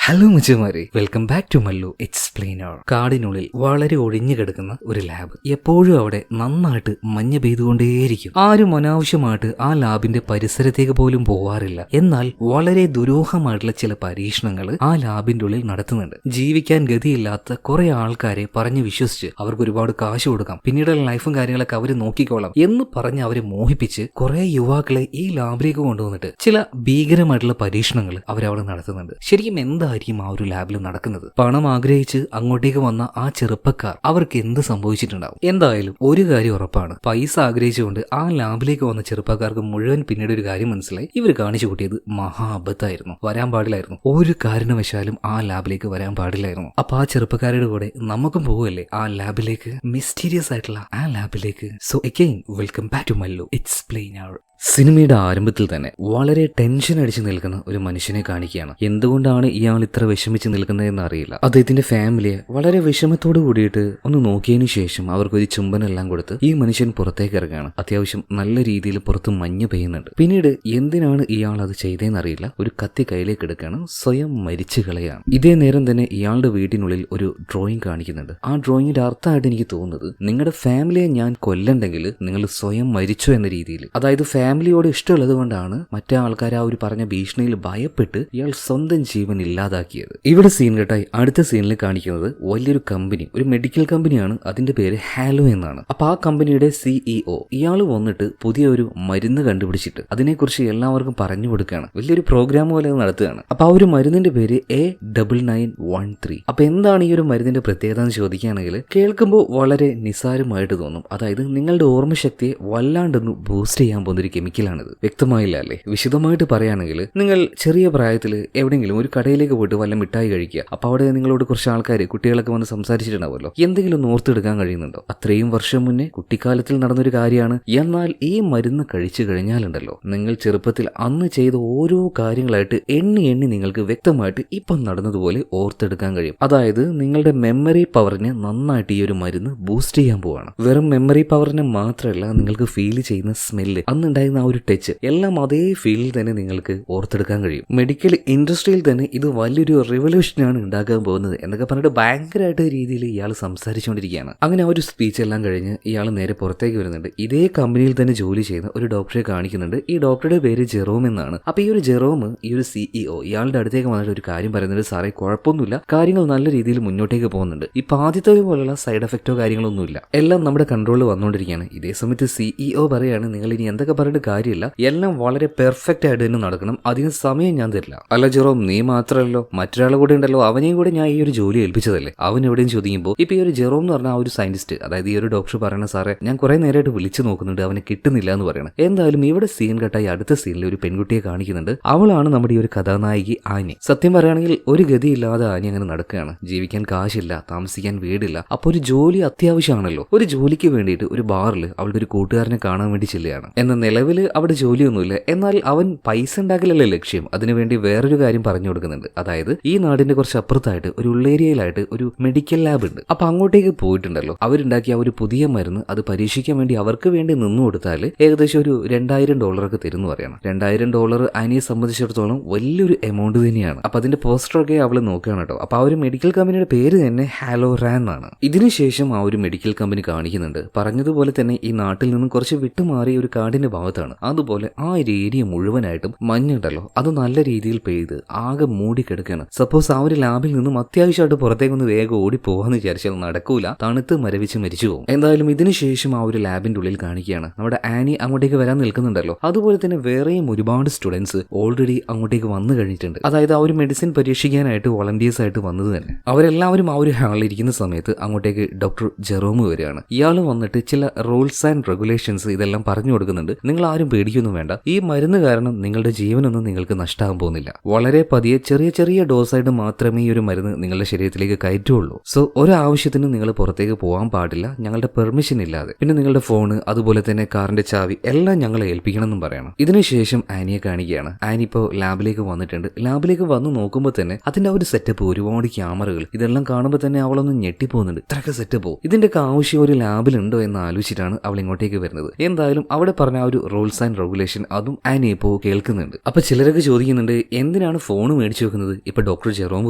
Hello മുജുമാരെ, welcome back to Mallu explainer. കാടിനുള്ളിൽ വളരെ ഒഴിഞ്ഞു കിടക്കുന്ന ഒരു ലാബ്. എപ്പോഴും അവിടെ നന്നായിട്ട് മഞ്ഞ് പെയ്തുകൊണ്ടേയിരിക്കും. ആരും അനാവശ്യമായിട്ട് ആ ലാബിന്റെ പരിസരത്തേക്ക് പോലും പോവാറില്ല. എന്നാൽ വളരെ ദുരൂഹമായിട്ടുള്ള ചില പരീക്ഷണങ്ങൾ ആ ലാബിന്റെ ഉള്ളിൽ നടത്തുന്നുണ്ട്. ജീവിക്കാൻ ഗതിയില്ലാത്ത കുറെ ആൾക്കാരെ പറഞ്ഞ് വിശ്വസിച്ച് അവർക്ക് ഒരുപാട് കാശ് കൊടുക്കാം, പിന്നീടുള്ള ലൈഫും കാര്യങ്ങളൊക്കെ അവര് നോക്കിക്കോളാം എന്ന് പറഞ്ഞ് അവരെ മോഹിപ്പിച്ച് കുറെ യുവാക്കളെ ഈ ലാബിലേക്ക് കൊണ്ടുവന്നിട്ട് ചില ഭീകരമായിട്ടുള്ള പരീക്ഷണങ്ങൾ അവരവിടെ നടത്തുന്നുണ്ട്. ശരിക്കും എന്തായിരിക്കും ആ ഒരു ലാബിൽ നടക്കുന്നത്? പണം ആഗ്രഹിച്ച് അങ്ങോട്ടേക്ക് വന്ന ആ ചെറുപ്പക്കാർ അവർക്ക് എന്ത് സംഭവിച്ചിട്ടുണ്ടാവും? എന്തായാലും ഒരു കാര്യം ഉറപ്പാണ്, പൈസ ആഗ്രഹിച്ചുകൊണ്ട് ആ ലാബിലേക്ക് വന്ന ചെറുപ്പക്കാർക്ക് മുഴുവൻ പിന്നീട് ഒരു കാര്യം മനസ്സിലായി, ഇവർ കാണിച്ചു കൂട്ടിയത് മഹാ അബദ്ധമായിരുന്നു. വരാൻ പാടില്ലായിരുന്നു, ഒരു കാരണവശാലും ആ ലാബിലേക്ക് വരാൻ പാടില്ലായിരുന്നു. അപ്പൊ ആ ചെറുപ്പക്കാരുടെ കൂടെ നമുക്കും പോവല്ലേ ആ ലാബിലേക്ക്, മിസ്റ്റീരിയസ് ആയിട്ടുള്ള ആ ലാബിലേക്ക്. So again welcome back to Mallu explainer. സിനിമയുടെ ആരംഭത്തിൽ തന്നെ വളരെ ടെൻഷൻ അടിച്ചു നിൽക്കുന്ന ഒരു മനുഷ്യനെ കാണിക്കുകയാണ്. എന്തുകൊണ്ടാണ് ഇയാൾ ഇത്ര വിഷമിച്ച് നിൽക്കുന്നതെന്ന് അറിയില്ല. അദ്ദേഹത്തിന്റെ ഫാമിലിയെ വളരെ വിഷമത്തോട് കൂടിയിട്ട് ഒന്ന് നോക്കിയതിനു ശേഷം അവർക്കൊരു ചുംബനെല്ലാം കൊടുത്ത് ഈ മനുഷ്യൻ പുറത്തേക്ക് ഇറങ്ങുകയാണ്. അത്യാവശ്യം നല്ല രീതിയിൽ പുറത്ത് മഞ്ഞ് പെയ്യുന്നുണ്ട്. പിന്നീട് എന്തിനാണ് ഇയാൾ അത് ചെയ്തതെന്ന് അറിയില്ല, ഒരു കത്തി കയ്യിലേക്ക് എടുക്കുകയാണ്, സ്വയം മരിച്ചു കളയാണ്. ഇതേ നേരം തന്നെ ഇയാളുടെ വീട്ടിനുള്ളിൽ ഒരു ഡ്രോയിങ് കാണിക്കുന്നുണ്ട്. ആ ഡ്രോയിങ്ങിന്റെ അർത്ഥമായിട്ട് എനിക്ക് തോന്നുന്നത്, നിങ്ങളുടെ ഫാമിലിയെ ഞാൻ കൊല്ലണ്ടെങ്കിൽ നിങ്ങൾ സ്വയം മരിച്ചു എന്ന രീതിയിൽ. അതായത് ഫാമിലിയോട് ഇഷ്ടമുള്ളത് കൊണ്ടാണ് മറ്റേ ആൾക്കാർ ആ ഒരു പറഞ്ഞ ഭീഷണിയിൽ ഭയപ്പെട്ട് ഇയാൾ സ്വന്തം ജീവൻ ഇല്ലാതാക്കിയത്. ഇവിടെ സീൻ കെട്ടായി അടുത്ത സീനിൽ കാണിക്കുന്നത് വലിയൊരു കമ്പനി, ഒരു മെഡിക്കൽ കമ്പനിയാണ്. അതിന്റെ പേര് ഹാലോ എന്നാണ്. അപ്പൊ ആ കമ്പനിയുടെ CEO ഇയാൾ വന്നിട്ട് പുതിയൊരു മരുന്ന് കണ്ടുപിടിച്ചിട്ട് അതിനെക്കുറിച്ച് എല്ലാവർക്കും പറഞ്ഞു കൊടുക്കുകയാണ്. വലിയൊരു പ്രോഗ്രാം പോലെ നടത്തുകയാണ്. അപ്പൊ ആ ഒരു മരുന്നിന്റെ പേര് A9913. അപ്പൊ എന്താണ് ഈ ഒരു മരുന്നിന്റെ പ്രത്യേകത എന്ന് ചോദിക്കുകയാണെങ്കിൽ, കേൾക്കുമ്പോൾ വളരെ നിസ്സാരമായിട്ട് തോന്നും. അതായത് നിങ്ങളുടെ ഓർമ്മശക്തിയെ വല്ലാണ്ടൊന്ന് ബൂസ്റ്റ് ചെയ്യാൻ പോകുന്ന കെമിക്കലാണിത്. വ്യക്തമായില്ല അല്ലേ? വിശദമായിട്ട് പറയുകയാണെങ്കിൽ, നിങ്ങൾ ചെറിയ പ്രായത്തിൽ എവിടെയെങ്കിലും ഒരു കടയിലേക്ക് പോയിട്ട് വല്ല മിഠായി കഴിക്കുക. അപ്പൊ അവിടെ നിങ്ങളോട് കുറച്ച് ആൾക്കാർ, കുട്ടികളൊക്കെ വന്ന് സംസാരിച്ചിട്ടുണ്ടാവുമല്ലോ. എന്തെങ്കിലും ഒന്ന് ഓർത്തെടുക്കാൻ കഴിയുന്നുണ്ടോ? അത്രയും വർഷം മുന്നേ കുട്ടിക്കാലത്തിൽ നടന്നൊരു കാര്യമാണ്. എന്നാൽ ഈ മരുന്ന് കഴിച്ചു കഴിഞ്ഞാലുണ്ടല്ലോ, നിങ്ങൾ ചെറുപ്പത്തിൽ അന്ന് ചെയ്ത ഓരോ കാര്യങ്ങളായിട്ട് എണ്ണി എണ്ണി നിങ്ങൾക്ക് വ്യക്തമായിട്ട് ഇപ്പം നടന്നതുപോലെ ഓർത്തെടുക്കാൻ കഴിയും. അതായത് നിങ്ങളുടെ മെമ്മറി പവറിനെ നന്നായിട്ട് ഈ ഒരു മരുന്ന് ബൂസ്റ്റ് ചെയ്യാൻ പോവാണ്. വെറും മെമ്മറി പവറിനെ മാത്രമല്ല, നിങ്ങൾക്ക് ഫീൽ ചെയ്യുന്ന സ്മെല്ല്, അന്നുണ്ടായിരുന്ന ആ ഒരു ടച്ച്, എല്ലാം അതേ ഫീലിൽ തന്നെ നിങ്ങൾക്ക് ഓർത്തെടുക്കാൻ കഴിയും. മെഡിക്കൽ ഇൻഡസ്ട്രിയിൽ തന്നെ ഇത് വലിയൊരു റിവല്യൂഷനാണ് ഉണ്ടാക്കാൻ പോകുന്നത് എന്നൊക്കെ പറഞ്ഞിട്ട് ഭയങ്കരമായിട്ട് രീതിയിൽ ഇയാൾ സംസാരിച്ചുകൊണ്ടിരിക്കുകയാണ്. അങ്ങനെ ആ ഒരു സ്പീച്ച് എല്ലാം കഴിഞ്ഞ് ഇയാൾ നേരെ പുറത്തേക്ക് വരുന്നുണ്ട്. ഇതേ കമ്പനിയിൽ തന്നെ ജോലി ചെയ്യുന്ന ഒരു ഡോക്ടറെ കാണിക്കുന്നുണ്ട്. ഈ ഡോക്ടറുടെ പേര് ജെറോം എന്നാണ്. അപ്പൊ ഈ ഒരു ജെറോം, ഈ ഒരു CEO ഇയാളുടെ അടുത്തേക്ക് വന്നിട്ട് ഒരു കാര്യം പറയുന്നുണ്ട്, സാറേ കുഴപ്പമൊന്നുമില്ല, കാര്യങ്ങൾ നല്ല രീതിയിൽ മുന്നോട്ടേക്ക് പോകുന്നുണ്ട്. ഇപ്പൊ ആദ്യത്തെ പോലുള്ള സൈഡ് എഫക്റ്റോ കാര്യങ്ങളൊന്നുമില്ല, എല്ലാം നമ്മുടെ കൺട്രോളിൽ വന്നുകൊണ്ടിരിക്കുകയാണ്. ഇതേ സമയത്ത് CEO പറയാണ്, നിങ്ങൾ ഇനി എന്തൊക്കെ പറഞ്ഞിട്ട് കാര്യമില്ല, എല്ലാം വളരെ പെർഫെക്റ്റ് ആയിട്ട് തന്നെ നടക്കണം, അതിന് സമയം ഞാൻ തരില്ല. അല്ല ജെറോം, നീ മാത്രമല്ലോ, മറ്റൊരാൾ കൂടെ ഉണ്ടല്ലോ, അവനെയും കൂടെ ഞാൻ ഈ ഒരു ജോലി ഏൽപ്പിച്ചതല്ലേ. അവൻ എവിടെയും ചോദിക്കുമ്പോൾ ഇപ്പൊ ഈ ഒരു ജെറോം എന്ന് പറഞ്ഞ ആ ഒരു സയന്റിസ്റ്റ്, അതായത് ഈ ഒരു ഡോക്ടർ പറയണ, സാറേ ഞാൻ കുറെ നേരമായിട്ട് വിളിച്ചു നോക്കുന്നുണ്ട്, അവനെ കിട്ടുന്നില്ല എന്ന് പറയണം. എന്തായാലും ഇവിടെ സീൻ കട്ടായി അടുത്ത സീനിൽ ഒരു പെൺകുട്ടിയെ കാണിക്കുന്നുണ്ട്. അവളാണ് നമ്മുടെ ഈ ഒരു കഥാനായികി ആനി. സത്യം പറയുകയാണെങ്കിൽ ഒരു ഗതിയില്ലാതെ ആനി അങ്ങനെ നടക്കുകയാണ്. ജീവിക്കാൻ കാശില്ല, താമസിക്കാൻ വീടില്ല. അപ്പൊ ഒരു ജോലി അത്യാവശ്യമാണല്ലോ. ഒരു ജോലിക്ക് വേണ്ടിയിട്ട് ഒരു ബാറിൽ അവളുടെ ഒരു കൂട്ടുകാരനെ കാണാൻ വേണ്ടി ചെല്ലുകയാണ്. എന്ന നിലവിൽ അവിടെ ജോലിയൊന്നുമില്ല, എന്നാൽ അവൻ പൈസ ഉണ്ടാക്കലല്ലേ ലക്ഷ്യം. അതിനുവേണ്ടി വേറൊരു കാര്യം പറഞ്ഞു കൊടുക്കുന്നുണ്ട്. അതായത് ഈ നാടിന്റെ കുറച്ച് അപ്പുറത്തായിട്ട് ഒരു ഉള്ളേരിയയിലായിട്ട് ഒരു മെഡിക്കൽ ലാബ് ഉണ്ട്. അപ്പൊ അങ്ങോട്ടേക്ക് പോയിട്ടുണ്ടല്ലോ, അവരുണ്ടാക്കിയ ഒരു പുതിയ മരുന്ന് അത് പരീക്ഷിക്കാൻ വേണ്ടി അവർക്ക് വേണ്ടി നിന്നു കൊടുത്താൽ ഏകദേശം ഒരു $2000 തരുന്നു പറയണം. $2000 ആനിയെ സംബന്ധിച്ചിടത്തോളം വലിയൊരു എമൗണ്ട് തന്നെയാണ്. അപ്പൊ അതിന്റെ പോസ്റ്ററൊക്കെ അവള് നോക്കുകയാണ് കേട്ടോ. അപ്പൊ ആ ഒരു മെഡിക്കൽ കമ്പനിയുടെ പേര് തന്നെ ഹാലോറാൻ ആണ്. ഇതിനുശേഷം ആ ഒരു മെഡിക്കൽ കമ്പനി കാണിക്കുന്നുണ്ട്, പറഞ്ഞതുപോലെ തന്നെ ഈ നാട്ടിൽ നിന്നും കുറച്ച് വിട്ടുമാറിയ ഒരു കാടിന്റെ ഭാഗത്താണ്. അതുപോലെ ആ ഒരു ഏരിയ മുഴുവനായിട്ടും മഞ്ഞുണ്ടല്ലോ, അത് നല്ല രീതിയിൽ പെയ്ത് ആകെ മൂടിക്കിടക്കുകയാണ്. സപ്പോസ് ആ ഒരു ലാബിൽ നിന്നും അത്യാവശ്യമായിട്ട് പുറത്തേക്കൊന്ന് വേഗം ഓടി പോകാന്ന് വിചാരിച്ചാൽ നടക്കൂല, തണുത്ത് മരവിച്ച് മരിച്ചു പോകും. എന്തായാലും ഇതിനുശേഷം ആ ഒരു ലാബിന്റെ ഉള്ളിൽ കാണിക്കുകയാണ്, നമ്മുടെ ആനി അങ്ങോട്ടേക്ക് വരാൻ നിൽക്കുന്നുണ്ടല്ലോ. അതുപോലെ തന്നെ വേറെയും ഒരുപാട് സ്റ്റുഡൻസ് ഓൾറെഡി അങ്ങോട്ടേക്ക് വന്നു കഴിഞ്ഞിട്ടുണ്ട്. അതായത് ആ ഒരു മെഡിസിൻ പരീക്ഷിക്കാനായിട്ട് വോളണ്ടിയേഴ്സ് ആയിട്ട് വന്നത് തന്നെ. അവരെല്ലാവരും ആ ഒരു ഹാളിൽ ഇരിക്കുന്ന സമയത്ത് അങ്ങോട്ടേക്ക് ഡോക്ടർ ജെറോം വരികയാണ്. ഇയാൾ വന്നിട്ട് ചില റൂൾസ് ആൻഡ് റെഗുലേഷൻസ് ഇതെല്ലാം പറഞ്ഞു കൊടുക്കുന്നുണ്ട്. നിങ്ങൾ ആരും പേടിക്കൊന്നും വേണ്ട, ഈ മരുന്ന് കാരണം നിങ്ങളുടെ ജീവനൊന്നും നിങ്ങൾക്ക് നഷ്ടമാകാൻ പോകുന്നില്ല. വളരെ പതിയെ ചെറിയ ചെറിയ ഡോസായിട്ട് മാത്രമേ ഈ ഒരു മരുന്ന് നിങ്ങളുടെ ശരീരത്തിലേക്ക് കയറ്റുള്ളൂ. സോ ഒരാവശ്യത്തിനും നിങ്ങൾ പുറത്തേക്ക് പോകാൻ പാടില്ല, ഞങ്ങളുടെ പെർമിഷൻ ഇല്ലാതെ. പിന്നെ നിങ്ങളുടെ ഫോണ്, അതുപോലെ തന്നെ കാറിന്റെ ചാവി എല്ലാം ഞങ്ങളെ ഏൽപ്പിക്കണം എന്നും പറയണം. ഇതിനുശേഷം ആനിയെ കാണിക്കുകയാണ്. ആനി ഇപ്പോൾ ലാബിലേക്ക് വന്നിട്ടുണ്ട്. ലാബിലേക്ക് വന്ന് നോക്കുമ്പോൾ തന്നെ അതിന്റെ ഒരു സെറ്റപ്പ്, ഒരുപാട് ക്യാമറകൾ, ഇതെല്ലാം കാണുമ്പോൾ തന്നെ അവളൊന്ന് ഞെട്ടിപ്പോകുന്നുണ്ട്. ഇത്രയൊക്കെ സെറ്റപ്പോ, ഇതിന്റെയൊക്കെ ആവശ്യം ഒരു ലാബിലുണ്ടോ എന്ന് ആലോചിച്ചിട്ടാണ് അവൾ ഇങ്ങോട്ടേക്ക് വരുന്നത്. എന്തായാലും അവിടെ പറഞ്ഞ ആ ഒരു റൂൾസ് ആൻഡ് റെഗുലേഷൻ അതും ആനി ഇപ്പോൾ കേൾക്കുന്നുണ്ട്. അപ്പൊ ചിലരൊക്കെ ചോദിക്കുന്നുണ്ട് എന്തിനാണ് ഫോൺ മേടിച്ചു വെക്കുന്നത്. ഇപ്പൊ ഡോക്ടർ ജെറോം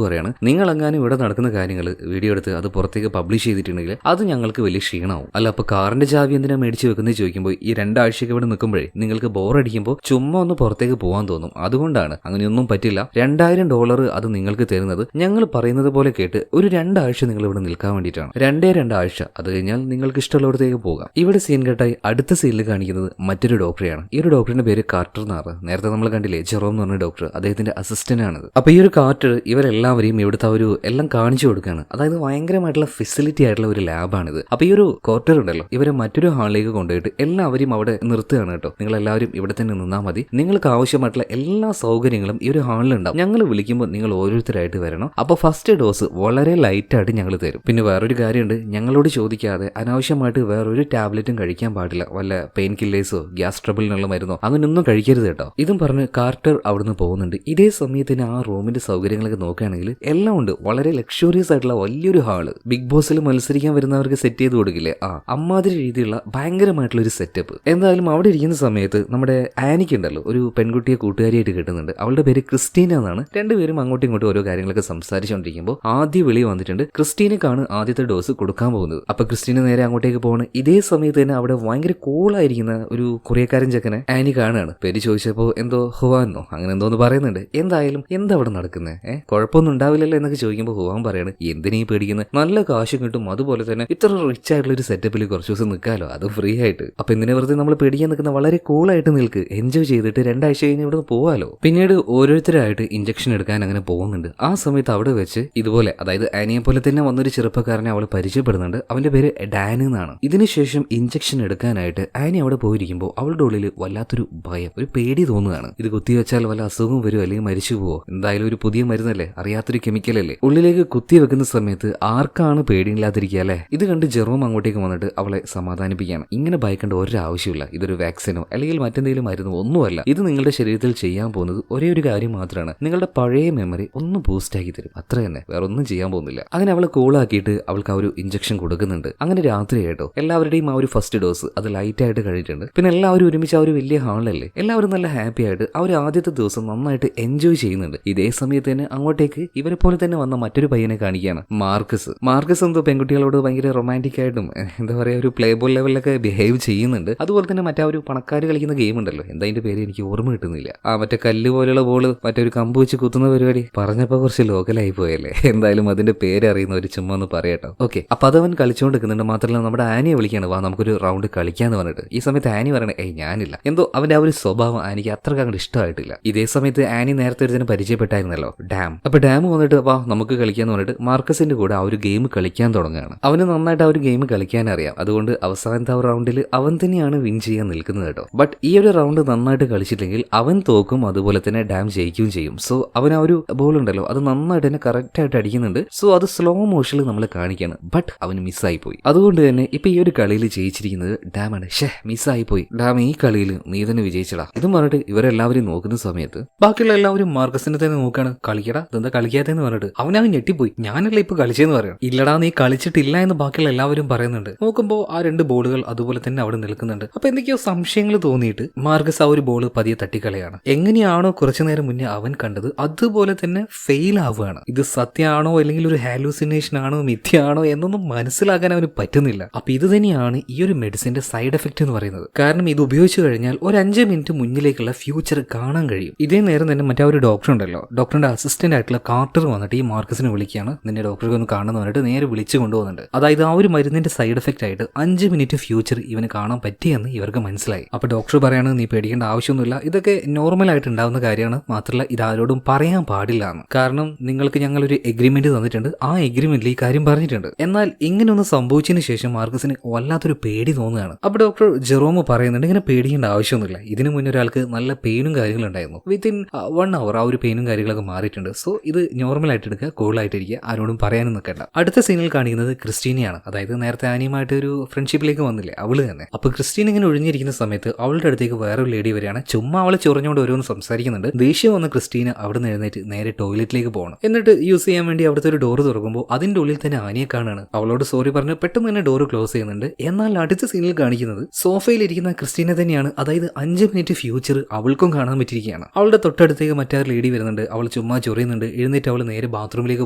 പറയാണ്, നിങ്ങൾ എങ്ങാനും ഇവിടെ നടക്കുന്ന കാര്യങ്ങൾ വീഡിയോ എടുത്ത് അത് പുറത്തേക്ക് പബ്ലിഷ് ചെയ്തിട്ടുണ്ടെങ്കിൽ അത് ഞങ്ങൾക്ക് വലിയ ക്ഷീണമാവും. അല്ല അപ്പൊ കാറിന്റെ ചാവി എന്തിനാ മേടിച്ചു വെക്കുന്നത് ചോദിക്കുമ്പോൾ ഈ 2 ആഴ്ചയ്ക്ക് ഇവിടെ നിൽക്കുമ്പോഴേ നിങ്ങൾക്ക് ബോറടിക്കുമ്പോൾ ചുമ്മാ ഒന്ന് പുറത്തേക്ക് പോകാൻ തോന്നും. അതുകൊണ്ടാണ്. അങ്ങനെയൊന്നും പറ്റില്ല. $2000 അത് നിങ്ങൾക്ക് തരുന്നത് ഞങ്ങൾ പറയുന്നത് പോലെ കേട്ട് ഒരു 2 ആഴ്ച നിങ്ങൾ ഇവിടെ നിൽക്കാൻ വേണ്ടിയിട്ടാണ്. 2 ആഴ്ച. അത് കഴിഞ്ഞാൽ നിങ്ങൾക്ക് ഇഷ്ടമുള്ളിടത്തേക്ക് പോകാം. ഇവിടെ സീൻ കെട്ടായി അടുത്ത സീനിൽ കാണിക്കുന്നത് മറ്റൊരു ഡോക്ടറെയാണ്. ഈ ഒരു ഡോക്ടറിന്റെ പേര് കാർട്ടർ എന്നാണ്. നേരത്തെ നമ്മൾ കണ്ടില്ലേ ജെറോം എന്ന് പറഞ്ഞ ഡോക്ടർ, അദ്ദേഹത്തിന്റെ അസിസ്റ്റന്റ് ആണിത്. അപ്പൊ ഈ ഒരു കാർട്ടർ ഇവരെല്ലാവരെയും ഇവിടുത്തെ ഒരു എല്ലാം കാണിച്ചു കൊടുക്കുകയാണ്. അതായത് ഭയങ്കരമായിട്ടുള്ള ഫെസിലിറ്റി ആയിട്ടുള്ള ഒരു ലാബാണിത്. അപ്പൊ ഈ ഒരു ക്വാർട്ടർ ഉണ്ടല്ലോ ഇവരെ മറ്റൊരു ഹാളിലേക്ക് കൊണ്ടുപോയിട്ട് എല്ലാവരെയും അവിടെ നിർത്തുകയാണ് കേട്ടോ. നിങ്ങൾ എല്ലാവരും ഇവിടെ തന്നെ നിന്നാൽ മതി. നിങ്ങൾക്ക് ആവശ്യമായിട്ടുള്ള എല്ലാ സൗകര്യങ്ങളും ഈ ഒരു ഹാളിലുണ്ടാവും. ഞങ്ങൾ വിളിക്കുമ്പോൾ നിങ്ങൾ ഓരോരുത്തരായിട്ട് വരണം. അപ്പോൾ ഫസ്റ്റ് ഡോസ് വളരെ ലൈറ്റായിട്ട് ഞങ്ങൾ തരും. പിന്നെ വേറൊരു കാര്യമുണ്ട്, ഞങ്ങളോട് ചോദിക്കാതെ അനാവശ്യമായിട്ട് വേറൊരു ടാബ്ലറ്റും കഴിക്കാൻ പാടില്ല. വല്ല പെയിൻ കില്ലേഴ്സോ ഗ്യാസ് ട്രബിളിനുള്ള മരുന്നോ അങ്ങനെയൊന്നും കഴിക്കരുത് കേട്ടോ. ഇതും പറഞ്ഞ് കാർട്ടർ അവിടുന്ന് പോകുന്നുണ്ട്. ഇതേ സമയത്തിന് ആ റൂമിന്റെ സൗകര്യങ്ങളൊക്കെ നോക്കുകയാണെങ്കിൽ എല്ലാം ഉണ്ട്. വളരെ ലക്ഷറിയസ് ആയിട്ടുള്ള വലിയൊരു ഹാള്. ബിഗ് ബോസിൽ മത്സരിക്കാൻ വരുന്നവർക്ക് സെറ്റ് ചെയ്ത് കൊടുക്കില്ലേ, അമ്മാതിരി രീതിയിലുള്ള ഭയങ്കരമായിട്ടുള്ള ഒരു സെറ്റപ്പ്. എന്തായാലും അവിടെ ഇരിക്കുന്ന സമയത്ത് നമ്മുടെ ആനിക്ക് ഉണ്ടല്ലോ ഒരു പെൺകുട്ടിയെ കൂട്ടുകാരിയായിട്ട് കിട്ടുന്നുണ്ട്. അവളുടെ പേര് ക്രിസ്റ്റീന എന്നാണ്. രണ്ടുപേരും അങ്ങോട്ടും ഇങ്ങോട്ടും ഓരോ കാര്യങ്ങളൊക്കെ സംസാരിച്ചുകൊണ്ടിരിക്കുമ്പോൾ ആദ്യ വിളി വന്നിട്ടുണ്ട്. ക്രിസ്റ്റീനക്കാണ് ആദ്യത്തെ ഡോസ് കൊടുക്കാൻ പോകുന്നത്. അപ്പൊ ക്രിസ്റ്റീന നേരെ അങ്ങോട്ടേക്ക് പോകണം. ഇതേ സമയത്ത് തന്നെ അവിടെ ഭയങ്കര കൂളായിരിക്കുന്ന ഒരു കൊറിയക്കാരൻ ചെക്കനെ ആനി കാണുകയാണ്. പേര് ചോദിച്ചപ്പോൾ എന്തോ ഹുവാന്നോ അങ്ങനെ എന്തോന്ന് പറയുന്നുണ്ട്. എന്തായാലും എന്താ അവിടെ നടക്കുന്നത്, കുഴപ്പമൊന്നും ഉണ്ടാവില്ലല്ലോ എന്നൊക്കെ ചോദിക്കുമ്പോൾ ഹുവാൻ പറയാണ്, എന്തിനീ പേടിക്കുന്നത്, നല്ല കാശും കിട്ടും, അതുപോലെ തന്നെ ഇത്ര റിച്ച് ആയിട്ടുള്ള ഒരു സെറ്റപ്പിൽ കുറച്ച് ദിവസം നിൽക്കാമല്ലോ, അത് ഫ്രീ ആയിട്ട്. അപ്പൊ എന്തിനെ വെറുതെ നമ്മൾ പേടിക്കാൻ നിൽക്കുന്ന, വളരെ കൂളായിട്ട് നിൽക്ക്, എൻജോയ് ചെയ്തിട്ട് 2 ആഴ്ച കഴിഞ്ഞ് ഇവിടെ പോവാലോ. പിന്നീട് ഓരോരുത്തരായിട്ട് ഇഞ്ചക്ഷൻ എടുക്കാൻ അങ്ങനെ പോകുന്നുണ്ട്. ആ സമയത്ത് അവിടെ വെച്ച് ഇതുപോലെ അതായത് ആനിയെ പോലെ തന്നെ വന്നൊരു ചെറുപ്പക്കാരനെ അവൾ പരിചയപ്പെടുന്നുണ്ട്. അവന്റെ പേര് ഡാൻ എന്നാണ്. ഇതിനുശേഷം ഇഞ്ചക്ഷൻ എടുക്കാനായിട്ട് ആനി അവിടെ പോയിരിക്കുമ്പോൾ അവളുടെ ഉള്ളിൽ വല്ലാത്തൊരു ഭയം, ഒരു പേടി തോന്നുകയാണ്. ഇത് കുത്തിവെച്ചാൽ വല്ല അസുഖവും വരുമോ അല്ലെങ്കിൽ മരിച്ചു പോവോ, എന്തായാലും ഒരു പുതിയ മരുന്നല്ലേ, അറിയാത്തൊരു കെമിക്കലല്ലേ. ഉള്ളിലേക്ക് കുത്തിവെക്കുന്ന സമയത്ത് ആർക്കാണ് പേടിയില്ലാതിരിക്കുക അല്ലേ. ഇത് കണ്ട് ജെറോം അങ്ങോട്ടേക്ക് വന്നിട്ട് അവളെ സമാധാനിപ്പിക്കുകയാണ്. ഇങ്ങനെ ഭയക്കേണ്ട ഒരു ആവശ്യമില്ല, ഇതൊരു വാക്സിനോ അല്ലെങ്കിൽ മറ്റെന്തെങ്കിലും മരുന്നോ ഒന്നുമല്ല. ഇത് നിങ്ങളുടെ ശരീരത്തിൽ ചെയ്യാൻ പോകുന്നത് ഒരേ ഒരു കാര്യം മാത്രമാണ്, നിങ്ങളുടെ പഴയ മെമ്മറി ഒന്ന് ബൂസ്റ്റ് ആക്കി തരും, അത്ര തന്നെ, വേറെ ഒന്നും ചെയ്യാൻ പോകുന്നില്ല. അങ്ങനെ അവളെ കൂളാക്കിയിട്ട് അവൾക്ക് ആ ഒരു ഇഞ്ചക്ഷൻ കൊടുക്കുന്നുണ്ട്. അങ്ങനെ രാത്രി ആയിട്ടോ എല്ലാവരുടെയും ആ ഒരു ഫസ്റ്റ് ഡോസ് അത് ലൈറ്റ് ആയിട്ട് കഴിഞ്ഞിട്ടുണ്ട്. പിന്നെ എല്ലാവരും ഒരുമിച്ച് ആ ഒരു വലിയ ഹാളിലല്ലേ, എല്ലാവരും നല്ല ഹാപ്പി ആയിട്ട് ആ ഒരു ആദ്യത്തെ ദിവസം നന്നായിട്ട് എൻജോയ് ചെയ്യുന്നുണ്ട്. ഇതേ സമയത്ത് തന്നെ അങ്ങോട്ടേക്ക് ഇവരെ പോലെ തന്നെ വന്ന മറ്റൊരു പയ്യനെ കാണിക്കുകയാണ്, മാർക്കസ് എന്തോ പെൺകുട്ടികളോട് ഭയങ്കര റൊമാൻറ്റിക് ആയിട്ടും എന്താ പറയാ ഒരു പ്ലേ ബോൾ ലെവലിലൊക്കെ ബിഹേവ് ചെയ്യുന്നുണ്ട്. അതുപോലെ തന്നെ മറ്റേ ഒരു പണക്കാര് കളിക്കുന്ന ഗെയിം ഉണ്ടല്ലോ, എന്താ അതിന്റെ പേര് എനിക്ക് ഓർമ്മ കിട്ടുന്നില്ല, മറ്റേ കല്ല് പോലെയുള്ള ബോള് മറ്റേ ഒരു കമ്പ് വെച്ച് കുത്തുന്ന പരിപാടി, പറഞ്ഞപ്പോ കുറച്ച് ലോക്കലായി പോയല്ലേ. എന്തായാലും അതിന്റെ പേര് അറിയുന്നവർ ചുമ്മാ ഒന്ന് പറയട്ടോ. ഓക്കെ, അപ്പൊ അതവൻ കളിച്ചുകൊണ്ടിരിക്കുന്നുണ്ട്. മാത്രമല്ല നമ്മുടെ ആനിയെ വിളിക്കാണ്, വാ നമുക്കൊരു റൗണ്ട് കളിക്കാന്ന് പറഞ്ഞിട്ട്. ഈ സമയത്ത് ആനി പറയണേ, ഞാനില്ല, എന്തോ അവന്റെ ആ ഒരു സ്വഭാവം എനിക്ക് അത്രക്ക് അങ്ങോട്ട് ഇഷ്ടമായിട്ടില്ല. ഇതേ സമയത്ത് ആനി നേരത്തെ ഒരുതിനെ പരിചയപ്പെട്ടായിരുന്നല്ലോ, ഡാം. അപ്പൊ ഡാം വന്നിട്ട് വാ നമുക്ക് കളിക്കാന്ന് പറഞ്ഞിട്ട് മാർക്കസിന്റെ കൂടെ ആ ഒരു ഗെയിം കളിക്കാൻ തുടങ്ങുകയാണ്. അവന് നന്നായിട്ട് ആ ഒരു ഗെയിം കളിക്കാൻ അറിയാം. അതുകൊണ്ട് അവസാനത്തെ ആ റൗണ്ടിൽ അവൻ തന്നെയാണ് വിൻ ചെയ്യാൻ നിൽക്കുന്നത് കേട്ടോ. ബട്ട് ഈ ഒരു റൗണ്ട് നന്നായിട്ട് കളിച്ചില്ലെങ്കിൽ അവൻ തോക്കും, അതുപോലെ തന്നെ ഡാം ജയിക്കുകയും ചെയ്യും. സോ അവൻ ആ ഒരു ബോൾ ഉണ്ടല്ലോ അത് നന്നായിട്ട് തന്നെ കറക്റ്റ് ആയിട്ട് അടിക്കുന്നുണ്ട്. സോ അത് സ്ലോ മോഷനിൽ നമ്മൾ കാണിക്കാണ്. ബട്ട് അവന് മിസ്സായി പോയി. അതുകൊണ്ട് തന്നെ ഇപ്പൊ ഈ ഒരു കളിയിൽ ജയിച്ചിരിക്കുന്നത് ഡാമാണ്. മിസ്സായി പോയി ഡാം, ഈ കളിയിൽ നീ തന്നെ വിജയിച്ചടാ. ഇതും പറഞ്ഞിട്ട് ഇവരെല്ലാവരും നോക്കുന്ന സമയത്ത് ബാക്കിയുള്ള എല്ലാവരും മാർക്കസിനെ തന്നെ നോക്കാണ്. കളിക്കടാ, ഇതെന്താ കളിക്കാത്തെന്ന് പറഞ്ഞിട്ട് അവനങ്ങ് ഞെട്ടിപ്പോയി. ഞാനല്ല ഇപ്പൊ കളിച്ചെന്ന് പറയണം. ഇല്ലടാ നീ കളിച്ചിട്ടില്ല എന്ന് ബാക്കിയുള്ള എല്ലാവരും പറയുന്നുണ്ട്. നോക്കുമ്പോൾ ആ 2 ബോളുകൾ അതുപോലെ തന്നെ അവിടെ നിൽക്കുന്നുണ്ട്. അപ്പൊ എന്തൊക്കെയോ സംശയങ്ങൾ തോന്നിയിട്ട് മാർക്കസ് ആ ഒരു ബോൾ പതിയെ തട്ടിക്കളയാണ്. എങ്ങനെയാണോ കുറച്ചു നേരം മുന്നേ അവൻ കണ്ടത് അതുപോലെ തന്നെ ഫെയിൽ ആവുകയാണ്. ഇത് സത്യമാണോ അല്ലെങ്കിൽ ഒരു ഹാലൂസിനേഷൻ ആണോ മിഥ്യയാണോ എന്നൊന്നും മനസ്സിലാക്കാൻ അവന് പറ്റുന്നില്ല. അപ്പൊ ഇത് തന്നെയാണ് ഈ ഒരു മെഡിസിന്റെ സൈഡ് എഫക്ട് എന്ന് പറയുന്നത്. കാരണം ഇത് ഉപയോഗിച്ചു കഴിഞ്ഞാൽ ഒരു 5 മിനിറ്റ് മുന്നിലേക്കുള്ള ഫ്യൂച്ചർ കാണാൻ കഴിയും. ഇതേ നേരം തന്നെ മറ്റേ ഒരു ഡോക്ടർ ഉണ്ടല്ലോ, ഡോക്ടറിന്റെ അസിസ്റ്റന്റ് ആയിട്ടുള്ള കാർട്ടർ വന്നിട്ട് ഈ മാർക്കസിനെ വിളിക്കുകയാണ്. നിന്റെ ഡോക്ടർക്ക് ഒന്ന് കാണുന്ന പറഞ്ഞിട്ട് നേരെ വിളിച്ചു കൊണ്ടുപോകുന്നുണ്ട്. അതായത് ആ ഒരു മരുന്നിന്റെ സൈഡ് എഫക്റ്റ് ആയിട്ട് 5 മിനിറ്റ് ഫ്യൂച്ചർ ഇവന് കാണാൻ പറ്റിയെന്ന് ഇവർക്ക് മനസ്സിലായി. അപ്പൊ ഡോക്ടർ പറയാണ്, നീ പേടിക്കേണ്ട ആവശ്യമൊന്നുമില്ല, ഇതൊക്കെ നോർമൽ ആയിട്ട് ഉണ്ടാവുന്ന കാര്യമാണ്, മാത്രമല്ല ഇതാരോടും പറയാൻ പാടില്ല എന്ന്. കാരണം നിങ്ങൾക്ക് ഞങ്ങളൊരു എഗ്രിമെന്റ് തന്നിട്ടുണ്ട്, ആ എഗ്രിമെന്റിൽ ഈ കാര്യം പറഞ്ഞിട്ടുണ്ട്. എന്നാൽ ഇങ്ങനെയൊന്ന് സംഭവിച്ചതിന് ശേഷം മാർക്കസിന് വല്ലാത്തൊരു പേടി തോന്നുകയാണ്. അപ്പൊ ഡോക്ടർ ജെറോം പറയുന്നുണ്ട്, ഇങ്ങനെ പേടിക്കേണ്ട ആവശ്യമൊന്നുമില്ല, ഇതിനു മുന്നേ ഒരാൾക്ക് നല്ല പെയിനും കാര്യങ്ങളും ഉണ്ടായിരുന്നു, വിത്തിൻ 1 hour ആ ഒരു പെയിനും കാര്യങ്ങളൊക്കെ മാറിയിട്ടുണ്ട്. സോ ഇത് നോർമൽ ആയിട്ട് എടുക്കുക, കൂളായിട്ടിരിക്കുക, ആരോടും പറയാനും നിൽക്കണ്ട. അടുത്ത സീനിൽ കാണിക്കുന്നത് ക്രിസ്റ്റീനയാണ്. അതായത് നേരത്തെ ആനിയുമായിട്ട് ഒരു ഫ്രണ്ട്ഷിപ്പിലേക്ക് വന്നില്ലേ, അവള് തന്നെ. അപ്പൊ ക്രിസ്റ്റീൻ ഇങ്ങനെ ഒഴിഞ്ഞിരിക്കുന്ന സമയത്ത് അവളുടെ അടുത്തേക്ക് വേറൊരു ലേഡി വരികയാണ്. ചുമ്മാ അവളെ ചൊറിഞ്ഞുകൊണ്ട് ഓരോന്ന് സംസാരിക്കുന്നുണ്ട്. ദേഷ്യം വന്ന ക്രിസ്റ്റീന അവിടെ നിന്ന് എഴുന്നേറ്റ് നേരെ ടോയ്ലറ്റിലേക്ക് പോകണം. എന്നിട്ട് യൂസ് ചെയ്യാൻ വേണ്ടി അവിടുത്തെ ഒരു ഡോറ് തുറക്കുമ്പോൾ അതിന്റെ ഉള്ളിൽ തന്നെ ആനിയെ കാണാണ്. അവളോട് സോറി പറഞ്ഞ് പെട്ടെന്ന് തന്നെ ഡോറ് ക്ലോസ് ചെയ്യുന്നുണ്ട്. എന്നാൽ അടുത്ത സീനിൽ കാണിക്കുന്നത് സോഫയിൽ ഇരിക്കുന്ന ക്രിസ്റ്റീനെ അങ്ങനെ തന്നെയാണ്. അതായത് 5 മിനിറ്റ് ഫ്യൂച്ചർ അവൾക്കും കാണാൻ പറ്റിയിരിക്കുകയാണ്. അവളുടെ തൊട്ടടുത്തേക്ക് മറ്റൊരു ലേഡി വരുന്നുണ്ട്. അവൾ ചുമ്മാ ചൊറിയുന്നുണ്ട്. എഴുന്നേറ്റ് അവൾ നേരെ ബാത്റൂമിലേക്ക്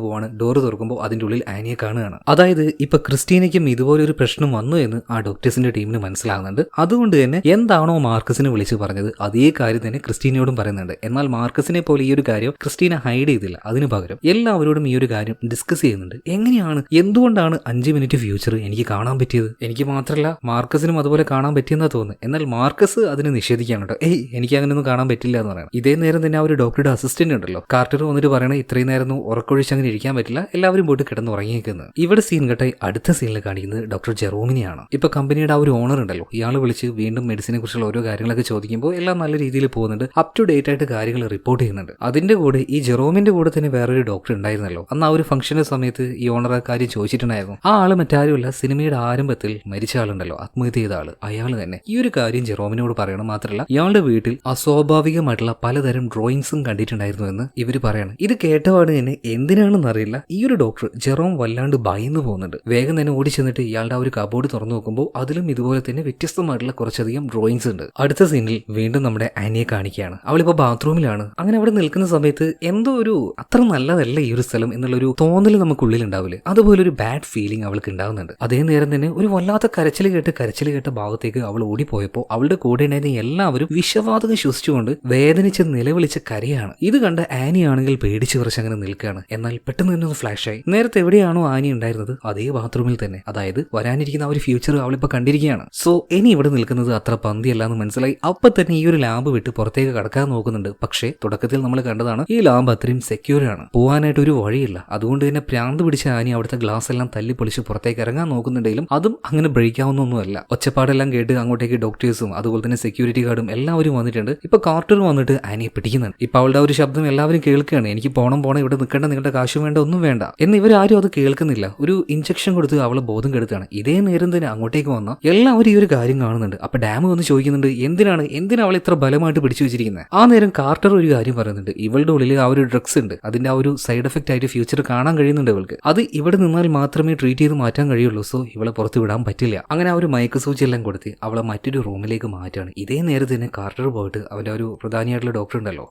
പോവാണ്. ഡോറ് തുറക്കുമ്പോൾ അതിന്റെ ഉള്ളിൽ ആനിയെ കാണുകയാണ്. അതായത് ഇപ്പൊ ക്രിസ്റ്റീനയ്ക്കും ഇതുപോലെ ഒരു പ്രശ്നം വന്നു എന്ന് ആ ഡോക്ടേഴ്സിന്റെ ടീമിന് മനസ്സിലാകുന്നുണ്ട്. അതുകൊണ്ട് തന്നെ എന്താണോ മാർക്കസിനെ വിളിച്ച് പറഞ്ഞത് അതേ കാര്യം തന്നെ ക്രിസ്റ്റീനയോടും പറയുന്നുണ്ട്. എന്നാൽ മാർക്കസിനെ പോലെ ഈ ഒരു കാര്യം ക്രിസ്റ്റീന ഹൈഡ് ചെയ്തില്ല. അതിന് പകരം എല്ലാവരോടും ഈ ഒരു കാര്യം ഡിസ്കസ് ചെയ്യുന്നുണ്ട്. എങ്ങനെയാണ്, എന്തുകൊണ്ടാണ് 5 മിനിറ്റ് ഫ്യൂച്ചർ എനിക്ക് കാണാൻ പറ്റിയത്? എനിക്ക് മാത്രമല്ല മാർക്കസിനും അതുപോലെ കാണാൻ പറ്റിയെന്നാ തോന്നുന്നത്. എന്നാൽ മാർക്കസ് അതിന് നിഷേധിക്കുകയാണ് കേട്ടോ. എനിക്ക് അങ്ങനെയൊന്നും കാണാൻ പറ്റില്ല എന്ന് പറയണം. ഇതേ നേരം തന്നെ ആ ഒരു ഡോക്ടറുടെ അസിസ്റ്റന്റ് ഉണ്ടല്ലോ, കാർട്ടർ വന്നിട്ട് പറയണേ ഇത്രയും നേരം ഉറക്കൊഴിച്ച് അങ്ങനെ ഇരിക്കാൻ പറ്റില്ല, എല്ലാവരും പോയിട്ട് കിടന്ന് ഉറങ്ങിയേക്കുന്നത്. ഇവിടെ സീൻ കട്ടായി അടുത്ത സീനിൽ കാണിക്കുന്നത് ഡോക്ടർ ജെറോമിനെയാണ്. ഇപ്പൊ കമ്പനിയുടെ ആ ഒരു ഓണർ ഉണ്ടല്ലോ, ഇയാൾ വിളിച്ച് വീണ്ടും മെഡിസിനെ കുറിച്ചുള്ള ഓരോ കാര്യങ്ങളൊക്കെ ചോദിക്കുമ്പോൾ എല്ലാം നല്ല രീതിയിൽ പോകുന്നുണ്ട്. അപ് ടു ഡേറ്റ് ആയിട്ട് കാര്യങ്ങൾ റിപ്പോർട്ട് ചെയ്യുന്നുണ്ട്. അതിന്റെ കൂടെ ഈ ജെറോമിന്റെ കൂടെ തന്നെ വേറൊരു ഡോക്ടർ ഉണ്ടായിരുന്നല്ലോ. അന്ന് ആ ഒരു ഫംഗ്ഷന്റെ സമയത്ത് ഈ ഓണർ ആ കാര്യം ചോദിച്ചിട്ടുണ്ടായിരുന്നു. ആ ആള് മറ്റാരുമല്ല, സിനിമയുടെ ആരംഭത്തിൽ മരിച്ച ആളുണ്ടല്ലോ, ആത്മഹത്യ ചെയ്ത ആള്, അയാൾ തന്നെ. ഈ ഒരു കാര്യം ജെറോമിനോട് പറയണം. മാത്രമല്ല ഇയാളുടെ വീട്ടിൽ അസ്വാഭാവികമായിട്ടുള്ള പലതരം ഡ്രോയിങ്സും കണ്ടിട്ടുണ്ടായിരുന്നു എന്ന് ഇവര് പറയണം. ഇത് കേട്ടപാട് തന്നെ എന്തിനാണെന്ന് അറിയില്ല ഈ ഒരു ഡോക്ടർ ജെറോം വല്ലാണ്ട് ഭയന്നു പോകുന്നുണ്ട്. വേഗം തന്നെ ഓടി ചെന്നിട്ട് ഇയാളുടെ ആ ഒരു കബോർഡ് തുറന്നു നോക്കുമ്പോൾ അതിലും ഇതുപോലെ തന്നെ വ്യത്യസ്തമായിട്ടുള്ള കുറച്ചധികം ഡ്രോയിങ്സ് ഉണ്ട്. അടുത്ത സീനിൽ വീണ്ടും നമ്മുടെ ആനിയെ കാണിക്കുകയാണ്. അവളിപ്പോ ബാത്റൂമിലാണ്. അങ്ങനെ അവിടെ നിൽക്കുന്ന സമയത്ത് എന്തോ ഒരു അത്ര നല്ലതല്ല ഈ ഒരു സ്ഥലം എന്നുള്ളൊരു തോന്നൽ നമുക്കുള്ളിൽ ഉണ്ടാവില്ലേ, അതുപോലെ ഒരു ബാഡ് ഫീലിംഗ് അവൾക്ക് ഉണ്ടാവുന്നുണ്ട്. അതേ നേരം തന്നെ ഒരു വല്ലാത്ത കരച്ചിൽ കേട്ട ഭാഗത്തേക്ക് അവൾ ഓടിപ്പോയപ്പോൾ അവളുടെ കൂടെ ഉണ്ടായിരുന്ന എല്ലാവരും വിഷവാതകം ശ്വസിച്ചുകൊണ്ട് വേദനിച്ച് നിലവിളിച്ച് കരയാണ്. ഇത് കണ്ട ആനി ആണെങ്കിൽ പേടിച്ച് കുറച്ച് അങ്ങനെ നിൽക്കുകയാണ്. എന്നാൽ പെട്ടെന്ന് തന്നെ ഒന്ന് ഫ്ലാഷായി. നേരത്തെ എവിടെയാണോ ആനി ഉണ്ടായിരുന്നത് അതേ ബാത്റൂമിൽ തന്നെ. അതായത് വരാനിരിക്കുന്ന ആ ഒരു ഫ്യൂച്ചർ അവളിപ്പോ കണ്ടിരിക്കുകയാണ്. സോ ഇനി ഇവിടെ നിൽക്കുന്നത് അത്ര പന്തിയല്ല എന്ന് മനസ്സിലായി. അപ്പൊ തന്നെ ഈ ഒരു ലാബ് വിട്ട് പുറത്തേക്ക് കടക്കാൻ നോക്കുന്നുണ്ട്. പക്ഷേ തുടക്കത്തിൽ നമ്മൾ കണ്ടതാണ് ഈ ലാബ് അത്രയും സെക്യൂർ ആണ്, പോകാനായിട്ട് ഒരു വഴിയില്ല. അതുകൊണ്ട് തന്നെ പ്രാന്ത് പിടിച്ച ആനി അവിടുത്തെ ഗ്ലാസ് എല്ലാം തല്ലി പൊളിച്ച് പുറത്തേക്ക് ഇറങ്ങാൻ നോക്കുന്നുണ്ടെങ്കിലും അതും അങ്ങനെ ബ്രേക്ക് ആവുന്നൊന്നുമല്ല. ഒച്ചപ്പാടെല്ലാം കേട്ട് അങ്ങോട്ടേക്ക് ഡോക്ടേഴ്സും അതുപോലെ തന്നെ സെക്യൂരിറ്റി ഗാർഡും എല്ലാവരും വന്നിട്ടുണ്ട്. ഇപ്പൊ കാർട്ടർ വന്നിട്ട് ആനിയെ പിടിക്കുന്നുണ്ട്. ഇപ്പൊ അവളുടെ ഒരു ശബ്ദം എല്ലാവരും കേൾക്കുകയാണ്. എനിക്ക് പോണം ഇവിടെ നിൽക്കേണ്ട, നിങ്ങളുടെ കാശും വേണ്ട, ഒന്നും വേണ്ട എന്ന്. ഇവരാരും അത് കേൾക്കുന്നില്ല. ഒരു ഇഞ്ചക്ഷൻ കൊടുത്ത് അവളെ ബോധം കെടുത്താണ്. ഇതേ നേരം തന്നെ അങ്ങോട്ടേക്ക് വന്ന എല്ലാവരും ഈ ഒരു കാര്യം കാണുന്നുണ്ട്. അപ്പൊ ഡാം വന്ന് ചോദിക്കുന്നുണ്ട് എന്തിനാണ് അവളെ ഇത്ര ബലമായിട്ട് പിടിച്ചു വെച്ചിരിക്കുന്നത്. ആ നേരം കാർട്ടർ ഒരു കാര്യം പറയുന്നുണ്ട്. ഇവളുടെ ഉള്ളിൽ ആ ഒരു ഡ്രഗ്സ് ഉണ്ട്, അതിന്റെ ആ ഒരു സൈഡ് എഫക്റ്റ് ആയിട്ട് ഫ്യൂച്ചർ കാണാൻ കഴിയുന്നുണ്ട് ഇവൾക്ക്. അത് ഇവിടെ നിന്നാൽ മാത്രമേ ട്രീറ്റ് ചെയ്ത് മാറ്റാൻ കഴിയുള്ളൂ. സോ ഇവളെ പുറത്ത് വിടാൻ പറ്റില്ല. അങ്ങനെ ആ ഒരു മയക്കസൂചി എല്ലാം കൊടുത്ത് അവളെ മറ്റൊരു റൂമിലേക്ക് മാറ്റാണ്. ഇതേ നേരത്തെ തന്നെ കാർട്ടർ പോയിട്ട് അവന്റെ ഒരു പ്രധാനിയായിട്ടുള്ള ഡോക്ടർ ഉണ്ടല്ലോ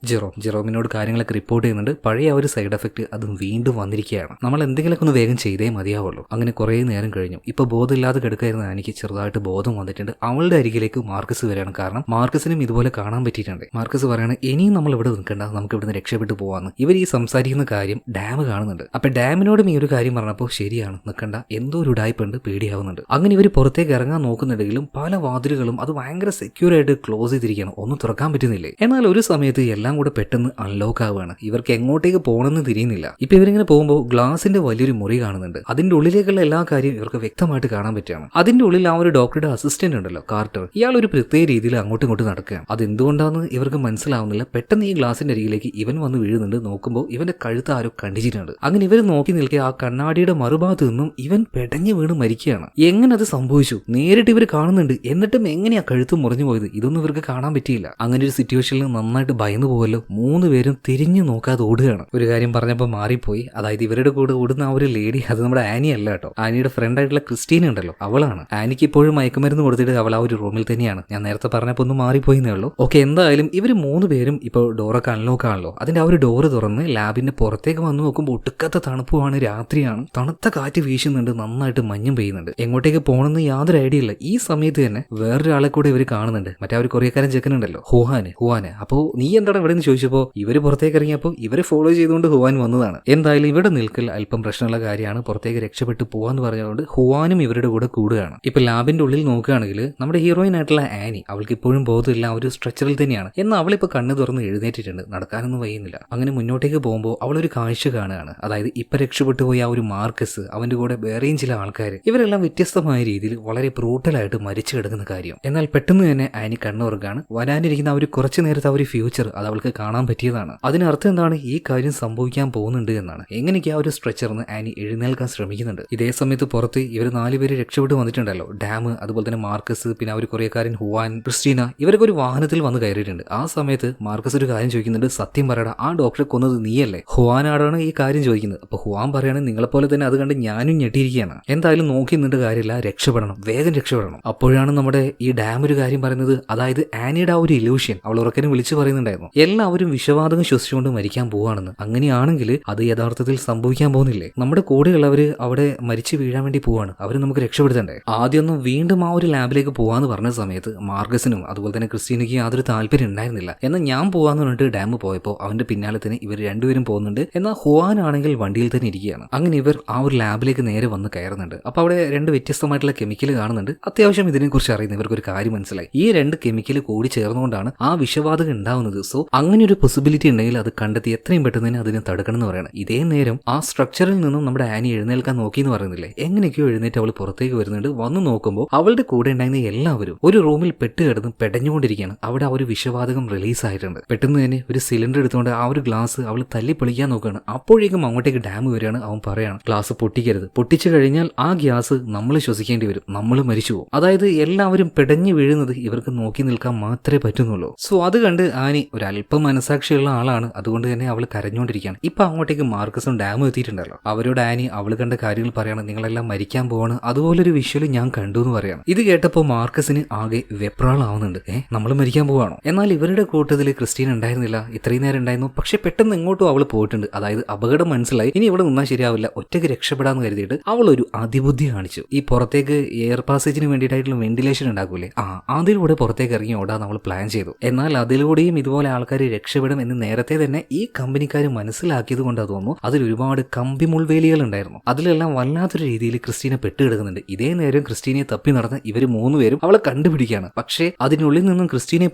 ജെറോമിനോട് കാര്യങ്ങളൊക്കെ റിപ്പോർട്ട് ചെയ്യുന്നുണ്ട്. പഴയ ആ ഒരു സൈഡ് എഫക്ട് അതും വീണ്ടും വന്നിരിക്കുകയാണ്. നമ്മൾ എന്തെങ്കിലുമൊക്കെ ഒന്ന് വേഗം ചെയ്തേ മതിയാവുള്ളൂ. അങ്ങനെ കുറെ നേരം കഴിഞ്ഞു. ഇപ്പൊ ബോധമില്ലാതെ കിടക്കായിരുന്ന എനിക്ക് ചെറുതായിട്ട് ബോധം വന്നിട്ടുണ്ട്. അവളുടെ അരികിലേക്ക് മാർക്കസ് വരികയാണ്. കാരണം മാർക്കസിനും ഇതുപോലെ കാണാൻ പറ്റിയിട്ടുണ്ട്. മാർക്കസ് പറയാണ് ഇനിയും നമ്മൾ ഇവിടെ നിൽക്കണ്ട, നമുക്ക് ഇവിടുന്ന് രക്ഷപ്പെട്ടു പോവാന്ന്. ഇവർ ഈ സംസാരിക്കുന്ന കാര്യം ഡാം കാണുന്നുണ്ട്. അപ്പൊ ഡാമിനോടും ഈ ഒരു കാര്യം പറഞ്ഞപ്പോൾ ശരിയാണ്, നിൽക്കണ്ട, എന്തോ ഒരു ഉടായ്പുണ്ട്, പേടിയാവുന്നുണ്ട്. അങ്ങനെ ഇവർ പുറത്തേക്ക് ഇറങ്ങാൻ നോക്കുന്നുണ്ടെങ്കിലും പല വാതിലുകളും അത് ഭയങ്കര സെക്യൂർ ആയിട്ട് ക്ലോസ് ചെയ്തിരിക്കുകയാണ്. ഒന്നും തുറക്കാൻ പറ്റുന്നില്ലേ. എന്നാൽ ഒരു സമയത്ത് എല്ലാം കൂടെ പെട്ടെന്ന് അൺലോക്ക് ആവുകയാണ്. ഇവർക്ക് എങ്ങോട്ടേക്ക് പോകണമെന്ന് തിരിയുന്നില്ല. ഇപ്പൊ ഇവരിങ്ങനെ പോകുമ്പോൾ ഗ്ലാസിന്റെ വലിയൊരു മുറി കാണുന്നുണ്ട്. അതിന്റെ ഉള്ളിലേക്കുള്ള എല്ലാ കാര്യവും ഇവർക്ക് വ്യക്തമായിട്ട് കാണാൻ പറ്റുകയാണ്. അതിന്റെ ഉള്ളിൽ ആ ഒരു ഡോക്ടറുടെ അസിസ്റ്റന്റ് ഉണ്ടല്ലോ കാർട്ടർ, ഇയാൾ ഒരു പ്രത്യേക രീതിയിൽ അങ്ങോട്ടും ഇങ്ങോട്ടും നടക്കുകയാണ്. അതെന്തുകൊണ്ടാന്ന് ഇവർക്ക് മനസ്സിലാവുന്നില്ല. പെട്ടെന്ന് ഈ ഗ്ലാസിന്റെ അരികിലേക്ക് ഇവൻ വന്ന് വീഴുന്നുണ്ട്. നോക്കുമ്പോൾ ഇവന്റെ കഴുത്ത് ആരോ കണ്ടിച്ചിട്ടുണ്ട്. അങ്ങനെ ഇവർ നോക്കി നിൽക്കുക ആ കണ്ണാടിയുടെ മറുഭാഗത്ത് നിന്നും ഇവൻ പെടഞ്ഞു വീണ് മരിക്കുകയാണ്. എങ്ങനെ അത് സംഭവിച്ചു നേരിട്ട് ഇവർ കാണുന്നുണ്ട്. എന്നിട്ടും എങ്ങനെയാ കഴുത്ത് മുറിഞ്ഞു പോയത്, ഇതൊന്നും ഇവർക്ക് കാണാൻ പറ്റിയില്ല. അങ്ങനെ ഒരു സിറ്റുവേഷനിൽ നന്നായിട്ട് ഭയന്നു പോകല്ലോ. 3 പേരും തിരിഞ്ഞു നോക്കാതെ ഓടുകയാണ്. ഒരു കാര്യം പറഞ്ഞപ്പോൾ മാറിപ്പോയി. അതായത് ഇവരുടെ കൂടെ ഓടുന്ന ആ ഒരു ലേഡി അത് നമ്മുടെ ആനി അല്ല കേട്ടോ. ആനിയുടെ ഫ്രണ്ട് ആയിട്ടുള്ള ക്രിസ്റ്റീന ഉണ്ടല്ലോ, അവളാണ്. ആനിക്ക് ഇപ്പോഴും മയക്കുമരുന്ന് കൊടുത്തിട്ട് അവൾ ആ ഒരു റൂമിൽ തന്നെയാണ്. ഞാൻ നേരത്തെ പറഞ്ഞപ്പോൾ ഒന്ന് മാറിപ്പോയിന്നേ ഉള്ളൂ. ഓക്കെ, എന്തായാലും ഇവർ 3 പേരും ഇപ്പോൾ ഡോറൊക്കെ അൺലോക്ക് ആണല്ലോ. അതിന്റെ ആ ഒരു ഡോറ് തുറന്ന് ലാബിന്റെ പുറത്തേക്ക് വന്ന് നോക്കുമ്പോൾ ഒട്ടുക്കത്തെ തണുപ്പുമാണ്, രാത്രിയാണ്, തണുത്ത കാറ്റ് വീശുന്നുണ്ട്, നന്നായിട്ട് മഞ്ഞും പെയ്യുന്നുണ്ട്. എങ്ങോട്ടേക്ക് പോകണമെന്ന് യാതൊരു ഐഡിയ ഇല്ല. ഈ സമയത്ത് തന്നെ വേറൊരാളെ കൂടെ ഇവർ കാണുന്നുണ്ട്. മറ്റേ ആ ഒരു കൊറിയക്കാരൻ ചെക്കനുണ്ടല്ലോ, ഹുവാന്. അപ്പോൾ നീ എന്താണ് ഇവിടെ നിന്ന് ചോദിച്ചപ്പോൾ ഇവര് പുറത്തേക്ക് ഇറങ്ങിയപ്പോൾ ഇവരെ ഫോളോ ചെയ്തുകൊണ്ട് ഹുവാൻ വന്നതാണ്. എന്തായാലും ഇവിടെ നിൽക്കൽ അല്പം പ്രശ്നമുള്ള കാര്യമാണ്, പുറത്തേക്ക് രക്ഷപ്പെട്ടു പോവാന്ന് പറഞ്ഞതുകൊണ്ട് ഹുവാനും ഇവരുടെ കൂടെ കൂടുകയാണ്. ഇപ്പൊ ലാബിന്റെ ഉള്ളിൽ നോക്കുകയാണെങ്കിൽ നമ്മുടെ ഹീറോയിൻ ആയിട്ടുള്ള ആനി, അവൾക്ക് ഇപ്പോഴും ബോധമില്ല, ഒരു സ്ട്രെച്ചറിൽ തന്നെയാണ്. എന്നാൽ അവളിപ്പോ കണ്ണ് തുറന്ന് എഴുന്നേറ്റിട്ടുണ്ട്, നടക്കാനൊന്നും വയ്യുന്നില്ല. അങ്ങനെ മുന്നോട്ടേക്ക് പോകുമ്പോൾ അവളൊരു കാഴ്ച കാണുകയാണ്. അതായത് ഇപ്പൊ രക്ഷപ്പെട്ടു പോയ ആ ഒരു മാർക്കസ്, അവന്റെ കൂടെ വേറെയും ചില ആൾക്കാർ, ഇവരെല്ലാം വ്യത്യസ്തമായ രീതിയിൽ വളരെ ബ്രൂട്ടലായിട്ട് മരിച്ചു കിടക്കുന്ന കാര്യം. എന്നാൽ പെട്ടെന്ന് തന്നെ ആനി കണ്ണുറക്കാണ്. വരാനിരിക്കുന്ന ആ ഒരു കുറച്ചു നേരത്തെ ആ ഒരു ഫ്യൂച്ചർ അത് അവൾക്ക് കാണാൻ പറ്റിയതാണ്. അതിനർത്ഥം എന്താണ്, ഈ കാര്യം സംഭവിക്കാൻ പോകുന്നുണ്ട് എന്നാണ്. എങ്ങനെയൊക്കെ ആ ഒരു സ്ട്രെച്ചറിന് ആനി എഴുന്നേൽക്കാൻ ശ്രമിക്കുന്നുണ്ട്. ഇതേ സമയത്ത് പുറത്ത് ഇവർ 4 പേര് രക്ഷപ്പെട്ടു വന്നിട്ടുണ്ടല്ലോ. ഡാം, അതുപോലെ തന്നെ മാർക്കസ്, പിന്നെ ആ ഒരു കൊറിയക്കാരൻ ഹുവാൻ, ക്രിസ്റ്റീന, ഇവരൊക്കെ ഒരു വാഹനത്തിൽ വന്ന് കയറിയിട്ടുണ്ട്. ആ സമയത്ത് മാർക്കസ് ഒരു കാര്യം ചോദിക്കുന്നുണ്ട്, സത്യം പറയടാ, ആ ഡോക്ടറെ കൊന്നത് നീയല്ലേ? ഹുവാനാടാണ് ഈ കാര്യം ചോദിക്കുന്നത്. അപ്പൊ ഹുവാൻ പറയാണ്, നിങ്ങളെപ്പോലെ തന്നെ അത് കണ്ട് ഞാനും ഞെട്ടിയിരിക്കുകയാണ്. എന്തായാലും നോക്കി നിന്നിട്ട് കാര്യമില്ല, രക്ഷപ്പെടണം, വേഗം രക്ഷപ്പെടണം. അപ്പോഴാണ് നമ്മുടെ ഈ ഡാം ഡാം ഒരു കാര്യം പറയുന്നത്, അതായത് ആനിയുടെ ആ ഒരു ഇലൂഷൻ അവൾ ഉറക്കനെ വിളിച്ചു പറയുന്നുണ്ടായിരുന്നു, എല്ലാവരും വിഷവാതകം ശ്വസിച്ചുകൊണ്ട് മരിക്കാൻ പോവാണെന്ന്. അങ്ങനെയാണെങ്കിൽ അത് യഥാർത്ഥത്തിൽ സംഭവിക്കാൻ പോകുന്നില്ലേ? നമ്മുടെ കൂടെയുള്ളവര് അവിടെ മരിച്ചു വീഴാൻ വേണ്ടി പോവാണ്, അവര് നമുക്ക് രക്ഷപ്പെടുത്തണ്ടേ? ആദ്യമൊന്നും വീണ്ടും ആ ഒരു ലാബിലേക്ക് പോവാന്ന് പറഞ്ഞ സമയത്ത് മാർഗസിനും അതുപോലെ തന്നെ ക്രിസ്റ്റീനയ്ക്ക് യാതൊരു താല്പര്യം ഉണ്ടായിരുന്നില്ല. എന്നാൽ ഞാൻ പോവാന്ന് പറഞ്ഞിട്ട് ഡാം പോയപ്പോൾ അവന്റെ പിന്നാലെ തന്നെ ഇവർ രണ്ടുപേരും പോകുന്നുണ്ട്. എന്നാൽ ഹുവാൻ ആണെങ്കിൽ വണ്ടിയിൽ തന്നെ ഇരിക്കുകയാണ്. അങ്ങനെ ഇവർ ആ ഒരു ലാബിലേക്ക് നേരെ വന്ന് കയറുന്നുണ്ട്. അപ്പൊ അവിടെ രണ്ട് വ്യത്യസ്തമായിട്ടുള്ള കെമിക്കൽ കാണുന്നുണ്ട്. അത്യാവശ്യം ഇതിനെക്കുറിച്ച് അറിയുന്ന ഇവർക്ക് ഒരു കാര്യം മനസ്സിലായി, ഈ രണ്ട് കെമിക്കൽ കൂടി ചേർന്നുകൊണ്ടാണ് ആ വിഷവാതകം ഉണ്ടാവുന്നത്. സോ അങ്ങനെ ഒരു പോസിബിലിറ്റി ഉണ്ടെങ്കിൽ അത് കണ്ടെത്തി എത്രയും പെട്ടെന്ന് തന്നെ അതിനെ തടുക്കണം എന്ന് പറയണം. ഇതേ നേരം ആ സ്ട്രക്ചറിൽ നിന്നും നമ്മുടെ ആനി എഴുന്നേൽക്കാൻ നോക്കി എന്ന് പറയുന്നില്ലേ, എങ്ങനെയൊക്കെയോ എഴുന്നേറ്റ് അവൾ പുറത്തേക്ക് വരുന്നുണ്ട്. വന്നു നോക്കുമ്പോൾ അവളുടെ കൂടെ ഉണ്ടായിരുന്ന എല്ലാവരും ഒരു റൂമിൽ പെട്ടുകിടന്ന് പെടഞ്ഞുകൊണ്ടിരിക്കുകയാണ്. അവിടെ ആ ഒരു വിഷവാതകം റിലീസ് ആയിട്ടുണ്ട്. പെട്ടെന്ന് തന്നെ ഒരു സിലിണ്ടർ എടുത്തുകൊണ്ട് ആ ഒരു ഗ്ലാസ് അവൾ തല്ലി പൊളിക്കാൻ നോക്കുകയാണ്. അപ്പോഴേക്കും അങ്ങോട്ടേക്ക് ഡാം വരികയാണ്. അവൻ പറയാണ്, ഗ്ലാസ് പൊട്ടിക്കരുത്, പൊട്ടിച്ചു കഴിഞ്ഞാൽ ആ ഗ്യാസ് നമ്മൾ ശ്വസിക്കേണ്ടി വരും, നമ്മൾ മരിച്ചു പോകും. അതായത് എല്ലാവരും പെടഞ്ഞു വീഴുന്നത് ഇവർക്ക് നോക്കി നിൽക്കാൻ മാത്രമേ പറ്റുന്നുള്ളൂ. സോ അത് കണ്ട് ആനി ഒരല്പം മനസാക്ഷിയുള്ള ആളാണ്, അതുകൊണ്ട് തന്നെ അവൾ കരഞ്ഞുകൊണ്ടിരിക്കുകയാണ്. ഇപ്പൊ അങ്ങോട്ടേക്ക് മാർക്കസും ഡാമും എത്തിയിട്ടുണ്ടല്ലോ. അവരോട് ആനി അവൾ കണ്ട കാര്യങ്ങൾ പറയാണ്, നിങ്ങളെല്ലാം മരിക്കാൻ പോവാണ്, അതുപോലൊരു വിഷ്വല് ഞാൻ കണ്ടു എന്ന് പറയാണ്. ഇത് കേട്ടപ്പോൾ മാർക്കസിന് ആകെ വെപ്രാളാവുന്നുണ്ട്. നമ്മൾ മരിക്കാൻ പോവാണോ? എന്നാൽ ഇവരുടെ കൂട്ടത്തിൽ ക്രിസ്റ്റീൻ ഉണ്ടായിരുന്നില്ല, ഇത്രയും നേരം ഉണ്ടായിരുന്നു. പക്ഷെ പെട്ടെന്ന് എങ്ങോട്ടും അവൾ പോയിട്ടുണ്ട്. അതായത് അപകടം മനസ്സിലായി, ഇനി ഇവിടെ നിന്നാൽ ശരിയാവില്ല, ഒറ്റയ്ക്ക് രക്ഷപ്പെടാന്ന് കരുതിയിട്ട് അവൾ ഒരു അതിബുദ്ധി കാണിച്ചു. ഈ പുറത്തേക്ക് എയർ പാസേജിന് വേണ്ടിയിട്ടായിട്ടുള്ള വെന്റിലേഷൻ ഉണ്ടാക്കൂലേ, അതിലൂടെ പുറത്തേക്ക് ഇറങ്ങി ഓടാൻ നമ്മൾ പ്ലാൻ ചെയ്തു. എന്നാൽ അതിലൂടെയും ഇതുപോലെ ആൾക്കാർ രക്ഷപ്പെടും എന്ന് നേരത്തെ തന്നെ ഈ കമ്പനിക്കാർ മനസ്സിലാക്കിയത് കൊണ്ട് തോന്നുന്നു അതിൽ ഒരുപാട് കമ്പി മുൾവേലികൾ ഉണ്ടായിരുന്നു. അതിലെല്ലാം വല്ലാത്തൊരു രീതിയിൽ ക്രിസ്റ്റീനെ പെട്ടുകിടക്കുന്നുണ്ട്. ഇതേ നേരം ക്രിസ്റ്റീനെ തപ്പി നടന്ന് ഇവർ മൂന്നുപേരും അവളെ കണ്ടുപിടിക്കുകയാണ്. പക്ഷേ അതിനുള്ളിൽ നിന്നും ക്രിസ്റ്റീനെ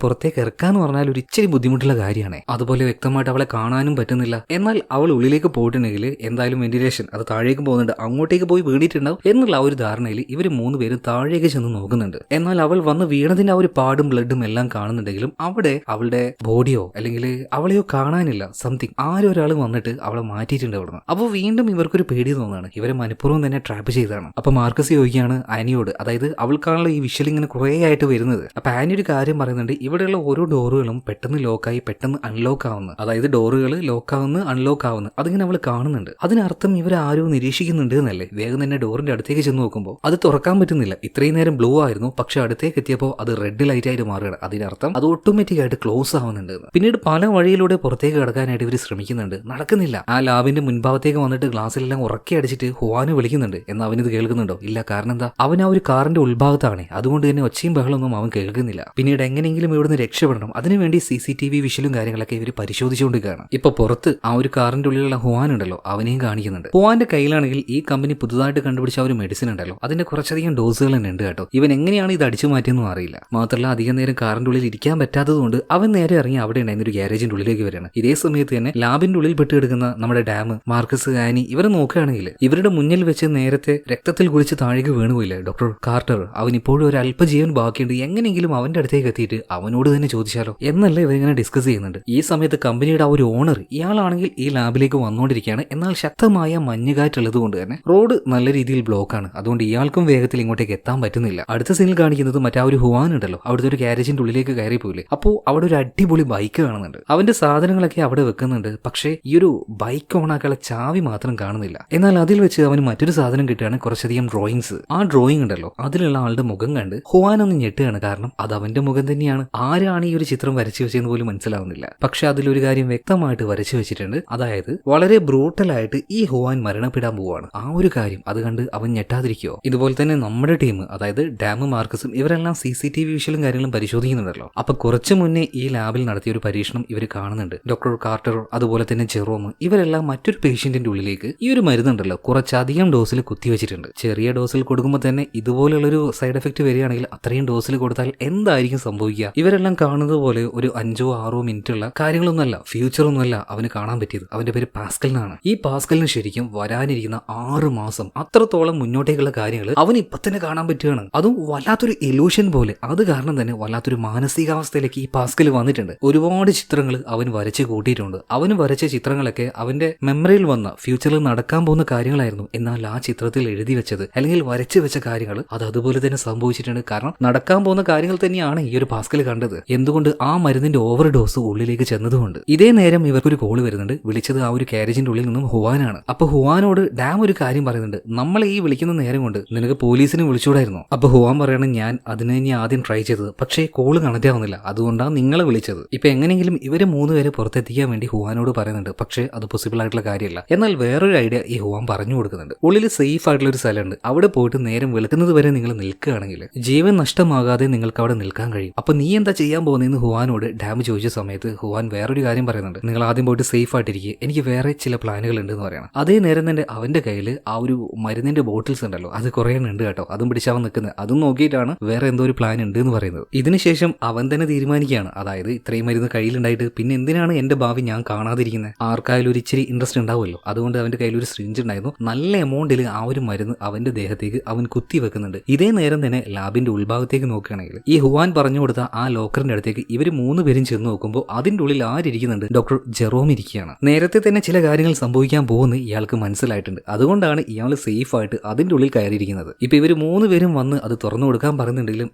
പുറത്തേക്ക് ഇറക്കാന്ന് പറഞ്ഞാൽ ഒരു ഇച്ചിരി ബുദ്ധിമുട്ടുള്ള കാര്യമാണ്. അതുപോലെ വ്യക്തമായിട്ട് അവളെ കാണാനും പറ്റുന്നില്ല. എന്നാൽ അവൾ ഉള്ളിലേക്ക് പോയിട്ടുണ്ടെങ്കിൽ എന്തായാലും വെന്റിലേഷൻ അത് താഴേക്ക് പോകുന്നുണ്ട്, അങ്ങോട്ടേക്ക് പോയി വീണിട്ടുണ്ടാവും എന്നുള്ള ആ ഒരു ധാരണയിൽ ഇവർ മൂന്നുപേരും താഴേക്ക് ചെന്ന് നോക്കുന്നുണ്ട്. എന്നാൽ അവൾ വന്ന് വീണതിന്റെ ആ ഒരു പാടും ബ്ലഡും എല്ലാം കാണുന്നുണ്ടെങ്കിലും അവിടെ അവളുടെ ബോഡിയോ അല്ലെങ്കിൽ അവളെയോ കാണാനില്ല. സംതിങ് ആരോ ഒരാൾ വന്നിട്ട് അവളെ മാറ്റിയിട്ടുണ്ട് അവിടുന്ന്. അപ്പോൾ വീണ്ടും ഇവർക്കൊരു പേടി തോന്നുകയാണ്, ഇവരെ മനഃപൂർവ്വം തന്നെ ട്രാപ്പ് ചെയ്തതാണ്. അപ്പൊ മാർക്കസ് ചോദിക്കുകയാണ് ആനിയോട്, അതായത് അവൾക്കാണല്ലോ ഈ വിഷ്വൽ ഇങ്ങനെ കുറേ ആയിട്ട് വരുന്നത്. അപ്പൊ ആനി ഒരു കാര്യം പറയുന്നുണ്ട്, ഇവിടെയുള്ള ഓരോ ഡോറുകളും പെട്ടെന്ന് ലോക്കായി പെട്ടെന്ന് അൺലോക്ക് ആവുന്നു, അതായത് ഡോറുകൾ ലോക്കാവുന്നു അൺലോക്ക് ആവുന്നു, അതിങ്ങനെ അവൾ കാണുന്നുണ്ട്. അതിനർത്ഥം ഇവരാരോ നിരീക്ഷിക്കുന്നുണ്ട് എന്നല്ലേ. വേഗം തന്നെ ഡോറിന്റെ അടുത്തേക്ക് ചെന്ന് നോക്കുമ്പോൾ അത് തുറക്കാൻ പറ്റുന്നില്ല. ഇത്രയും നേരം ബ്ലൂ ആയിരുന്നു, പക്ഷെ അടുത്തേക്ക് എത്തിയപ്പോൾ അത് റെഡ് ലൈറ്റ് ആയിട്ട് മാറുകയാണ്. അതിനർത്ഥം അത് ഓട്ടോമാറ്റിക് ആയിട്ട് ക്ലോസ് ആവുന്നുണ്ട്. പിന്നീട് പല വഴിയിലൂടെ പുറത്തേക്ക് കടക്കാനായിട്ട് ഇവർ ശ്രമിക്കുന്നുണ്ട്, നടക്കുന്നില്ല. ആ ലാബിന്റെ മുൻഭാഗത്തേക്ക് വന്നിട്ട് ഗ്ലാസ്സിലെല്ലാം ഉറക്കി അടിച്ചിട്ട് ഹുവാന് വിളിക്കുന്നുണ്ട്. എന്നാൽ അവനിത് കേൾക്കുന്നുണ്ടോ? ഇല്ല. കാരണം എന്താ? അവൻ ആ ഒരു കാറിന്റെ ഉൾഭാഗത്താണ്, അതുകൊണ്ട് തന്നെ ഒച്ചയും ബഹളമൊന്നും അവൻ കേൾക്കുന്നില്ല. പിന്നീട് എങ്ങനെയെങ്കിലും ഇവിടുന്ന് രക്ഷപ്പെടണം, അതിനുവേണ്ടി CCTV വിഷ്വലും കാര്യങ്ങളൊക്കെ ഇവർ പരിശോധിച്ചുകൊണ്ടിരിക്കുകയാണ്. ഇപ്പൊ പുറത്ത് ആ ഒരു കാറിന്റെ ഉള്ളിലുള്ള ഹുവാൻ ഉണ്ടല്ലോ, അവനെയും കാണിക്കുന്നുണ്ട്. ഹുവാന്റെ കയ്യിലാണെങ്കിൽ ഈ കമ്പനി പുതുതായിട്ട് കണ്ടുപിടിച്ച ഒരു മെഡിസിൻ ഉണ്ടല്ലോ, അതിന്റെ കുറച്ചധികം ഡോസുകൾ തന്നെ ഉണ്ട് കേട്ടോ. ഇവൻ എങ്ങനെയാണ് ഇത് അടിച്ചു മാറ്റിയെന്നും അറിയില്ല. മാത്രമല്ല അധികം നേരം കാറിന്റെ ഉള്ളിൽ ഇരിക്കാൻ പറ്റാത്തതുകൊണ്ട് അവൻ നേരെ ഇറങ്ങി അവിടെ ഉണ്ടായിരുന്ന ഒരു ഗ്യാരേജിന്റെ ഉള്ളിലേക്ക് വരികയാണ്. ഇതേ സമയത്ത് തന്നെ ലാബിന്റെ ഉള്ളിൽ പെട്ടുകിടക്കുന്ന നമ്മുടെ ഡാം, മാർക്കസ്, ആനി ഇവരെ നോക്കുകയാണെങ്കിൽ ഇവരുടെ മുന്നിൽ വെച്ച് നേരത്തെ രക്തത്തിൽ കുളിച്ച് താഴേക്ക് വീണുപോയില്ലേ ഡോക്ടർ കാർട്ടർ, അവൻ ഇപ്പോഴും ഒരു അല്പജീവൻ ബാക്കിയുണ്ട്, എങ്ങനെയെങ്കിലും അവന്റെ അടുത്തേക്ക് എത്തിയിട്ട് അവനോട് തന്നെ ചോദിച്ചാലോ എന്നല്ലേ ഇവരിങ്ങനെ ഡിസ്കസ് ചെയ്യുന്നുണ്ട്. ഈ സമയത്ത് കമ്പനിയുടെ ആ ഒരു ഓണർ ഇയാളാണെങ്കിൽ ഈ ലാബിലേക്ക് വന്നുകൊണ്ടിരിക്കുകയാണ്. എന്നാൽ ശക്തമായ മഞ്ഞുകാറ്റുള്ളത് കൊണ്ട് തന്നെ റോഡ് നല്ല രീതിയിൽ ബ്ലോക്കാണ്. അതുകൊണ്ട് ഇയാൾക്കും വേഗത്തിൽ ഇങ്ങോട്ടേക്ക് എത്താൻ പറ്റുന്നില്ല. അടുത്ത സീനിൽ കാണിക്കുന്നത് മറ്റേ ആ ഒരു ഹുവാൻ ഉണ്ടല്ലോ, അവിടുത്തെ ഒരു ഗ്യാരേജിന്റെ ഉള്ളിലേക്ക് കയറി പോയില്ലേ. അപ്പോൾ അവിടെ ഒരു അടിപൊളി ബൈക്ക് കാണുന്നുണ്ട്. അവന്റെ സാധനങ്ങളൊക്കെ അവിടെ വെക്കുന്നുണ്ട്. പക്ഷേ ഈ ഒരു ബൈക്ക് ഓണാക്കാനുള്ള ചാവി മാത്രം കാണുന്നില്ല. എന്നാൽ അതിൽ വെച്ച് അവന് മറ്റൊരു സാധനം കിട്ടുകയാണ്, കുറച്ചധികം ഡ്രോയിങ്സ്. ആ ഡ്രോയിങ് ഉണ്ടല്ലോ, അതിലുള്ള ആളുടെ മുഖം കണ്ട് ഹുവാൻ ഒന്ന് ഞെട്ടുകയാണ്. കാരണം അത് അവന്റെ മുഖം തന്നെയാണ്. ആരാണ് ഈ ഒരു ചിത്രം വരച്ചു വെച്ചതെന്ന് പോലും മനസ്സിലാവുന്നില്ല. പക്ഷെ അതിലൊരു കാര്യം വ്യക്തമായിട്ട് വരച്ചു വെച്ചിട്ടുണ്ട്, അതായത് വളരെ ബ്രൂട്ടലായിട്ട് ഈ ഹുവാൻ മരണപ്പെടാൻ പോവാണ്. ആ ഒരു കാര്യം അത് കണ്ട് അവൻ ഞെട്ടാതിരിക്കുവോ? ഇതുപോലെ തന്നെ നമ്മുടെ ടീം, അതായത് ഡാമും മാർക്കസും ഇവരെല്ലാം CCTV വിഷ്വലും കാര്യങ്ങളും പരിശോധിക്കുന്നുണ്ടല്ലോ. അപ്പൊ കുറച്ചു മുന്നേ ഈ ലാബിൽ നടത്തിയ ഒരു പരീക്ഷണം ഇവർ കാണുന്നുണ്ട്. ഡോക്ടർ കാർട്ടർ അതുപോലെ തന്നെ ജെറോം ഇവരെല്ലാം മറ്റൊരു പേഷ്യന്റിന്റെ ഉള്ളിലേക്ക് ഈ ഒരു മരുന്നുണ്ടല്ലോ കുറച്ചധികം ഡോസിൽ കുത്തിവെച്ചിട്ടുണ്ട്. ചെറിയ ഡോസിൽ കൊടുക്കുമ്പോൾ തന്നെ ഇതുപോലുള്ളൊരു സൈഡ് എഫക്ട് വരികയാണെങ്കിൽ അത്രയും ഡോസിൽ കൊടുത്താൽ എന്തായിരിക്കും സംഭവിക്കുക? ഇവരെല്ലാം കാണുന്നത് പോലെ ഒരു 5-6 മിനിറ്റുള്ള കാര്യങ്ങളൊന്നുമല്ല, ഫ്യൂച്ചറൊന്നുമല്ല അവന് കാണാൻ പറ്റിയത്. അവന്റെ പേര് പാസ്കൽ എന്നാണ്. ഈ പാസ്കലിന് ശരിക്കും വരാനിരിക്കുന്ന 6 മാസം അത്രത്തോളം മുന്നോട്ടേക്കുള്ള കാര്യങ്ങൾ അവൻ ഇപ്പൊ തന്നെ കാണാൻ പറ്റുകയാണ്. അതും വല്ലാത്തൊരു ഇലൂഷൻ പോലെ. അത് കാരണം തന്നെ വല്ലാത്തൊരു മാനസികാവസ്ഥയിലേക്ക് ഈ പാസ്കൽ വന്നിട്ടുണ്ട്. ഒരുപാട് ചിത്രങ്ങൾ അവൻ വരച്ച് കൂട്ടിയിട്ടുണ്ട്. അവന് വരച്ച ചിത്രങ്ങളൊക്കെ അവന്റെ മെമ്മറിയിൽ വന്ന ഫ്യൂച്ചറിൽ നടക്കാൻ പോകുന്ന കാര്യങ്ങളായിരുന്നു. എന്നാൽ ആ ചിത്രത്തിൽ എഴുതി വെച്ചത് അല്ലെങ്കിൽ വരച്ചു വെച്ച കാര്യങ്ങൾ അത് അതുപോലെ തന്നെ സംഭവിച്ചിട്ടുണ്ട്. കാരണം നടക്കാൻ പോകുന്ന കാര്യങ്ങൾ തന്നെയാണ് ഈ ഒരു പാസ്കൽ കണ്ടത്. എന്തുകൊണ്ട്? ആ മരുന്നിന്റെ ഓവർ ഡോസ് ഉള്ളിലേക്ക് ചെന്നതുകൊണ്ട്. ഇതേ നേരം ഇവർക്കൊരു കോള് വരുന്നുണ്ട്. വിളിച്ചത് ആ ഒരു കാരേജിന്റെ ഉള്ളിൽ നിന്നും ഹുവാനാണ്. അപ്പൊ ഹുവാനോട് ഡാം ഒരു കാര്യം പറയുന്നുണ്ട്, നമ്മളെ ഈ വിളിക്കുന്ന നേരം കൊണ്ട് നിനക്ക് പോലീസിനെ വിളിച്ചുകൂടായിരുന്നു. അപ്പൊ ഹുവാൻ പറയണം, ഞാൻ അതിന് തന്നെ ആദ്യം ട്രൈ ചെയ്തത്, പക്ഷേ കോള് കണക്റ്റ് ആവുന്നില്ല, അതുകൊണ്ടാണ് നിങ്ങളെ വിളിച്ചത്. ഇപ്പൊ എങ്ങനെയെങ്കിലും ഇവര് 3 പേരെ പുറത്തെത്തിക്കാൻ വേണ്ടി ഹുവാനോട് പറയുന്നുണ്ട്. പക്ഷേ അത് പോസിബിൾ ആയിട്ടുള്ള കാര്യമല്ല. എന്നാൽ വേറൊരു ഐഡിയ ഈ ഹുവാൻ പറഞ്ഞു കൊടുക്കുന്നുണ്ട്. ഉള്ളിൽ സേഫ് ആയിട്ടുള്ള ഒരു സ്ഥലമുണ്ട്, അവിടെ പോയിട്ട് നേരം വെളുക്കുന്നത് വരെ നിങ്ങൾ നിൽക്കുകയാണെങ്കിൽ ജീവൻ നഷ്ടമാകാതെ നിങ്ങൾക്ക് അവിടെ നിൽക്കാൻ കഴിയും. അപ്പൊ നീ എന്താ ചെയ്യാൻ പോകുന്നതെന്ന് ഹുവാനോട് ഡാം ചോദിച്ച സമയത്ത് ഹുവാൻ വേറൊരു കാര്യം പറയുന്നുണ്ട്. നിങ്ങൾ ആദ്യം പോയിട്ട് സേഫ് ആയിട്ടിരിക്കുക, എനിക്ക് വേറെ ചില പ്ലാനുകൾ ഉണ്ട് എന്ന് പറയണം. അതേ നേരം തന്നെ അവന്റെ കയ്യിൽ ആ ഒരു മരുന്നിന്റെ ബോട്ടിൽസ് ഉണ്ടല്ലോ, അത് കുറേ ഉണ്ട് കേട്ടോ. അതും പിടിച്ചവൻ നിൽക്കുന്നത്, അതും നോക്കിയിട്ടാണ് വേറെ എന്തോ ഒരു പ്ലാൻ ഉണ്ട് എന്ന് പറയുന്നത്. ഇതിനുശേഷം അവൻ തന്നെ തീരുമാനിക്കുകയാണ്, അതായത് ഇത്രയും മരുന്ന് കയ്യിലുണ്ടായിട്ട് പിന്നെ എന്തിനാണ് എന്റെ ഭാവി ഞാൻ കാണാതിരിക്കുന്നത്? ആർക്കായാലും ഒരു ഇച്ചിരി ഇൻട്രസ്റ്റ് ഉണ്ടാവുമല്ലോ. അതുകൊണ്ട് അവന്റെ കയ്യിൽ ഒരു സിറിഞ്ച് ഉണ്ടായിരുന്നു. നല്ല എമൗണ്ടിൽ ആ ഒരു മരുന്ന് അവന്റെ ദേഹത്തേക്ക് അവൻ കുത്തി വെക്കുന്നുണ്ട്. ഇതേ നേരം തന്നെ ലാബിന്റെ ഉൾഭാഗത്തേക്ക് നോക്കുകയാണെങ്കിൽ ഈ ഹുവാൻ പറഞ്ഞു കൊടുത്ത ആ ലോക്കറിന്റെ അടുത്തേക്ക് ഇവർ 3 പേരും ചെന്ന് നോക്കുമ്പോൾ അതിന്റെ ഉള്ളിൽ ആരിയ്ക്കുന്നുണ്ട്? ഡോക്ടർ ജെറോം ഇരിക്കുകയാണ്. നേരത്തെ തന്നെ ചില കാര്യങ്ങൾ സംഭവിക്കാൻ പോകുന്ന ഇയാൾക്ക് മനസ്സിലായിട്ടുണ്ട്. അതുകൊണ്ടാണ് ഇയാൾ സേഫ് ആയിട്ട് അതിന്റെ ഉള്ളിൽ കയറിയിരിക്കുന്നത്. ഇപ്പൊ ഇവർ 3 പേരും വന്ന് അത് തുറന്നു കൊടുക്കാൻ പറയുന്നുണ്ടെങ്കിലും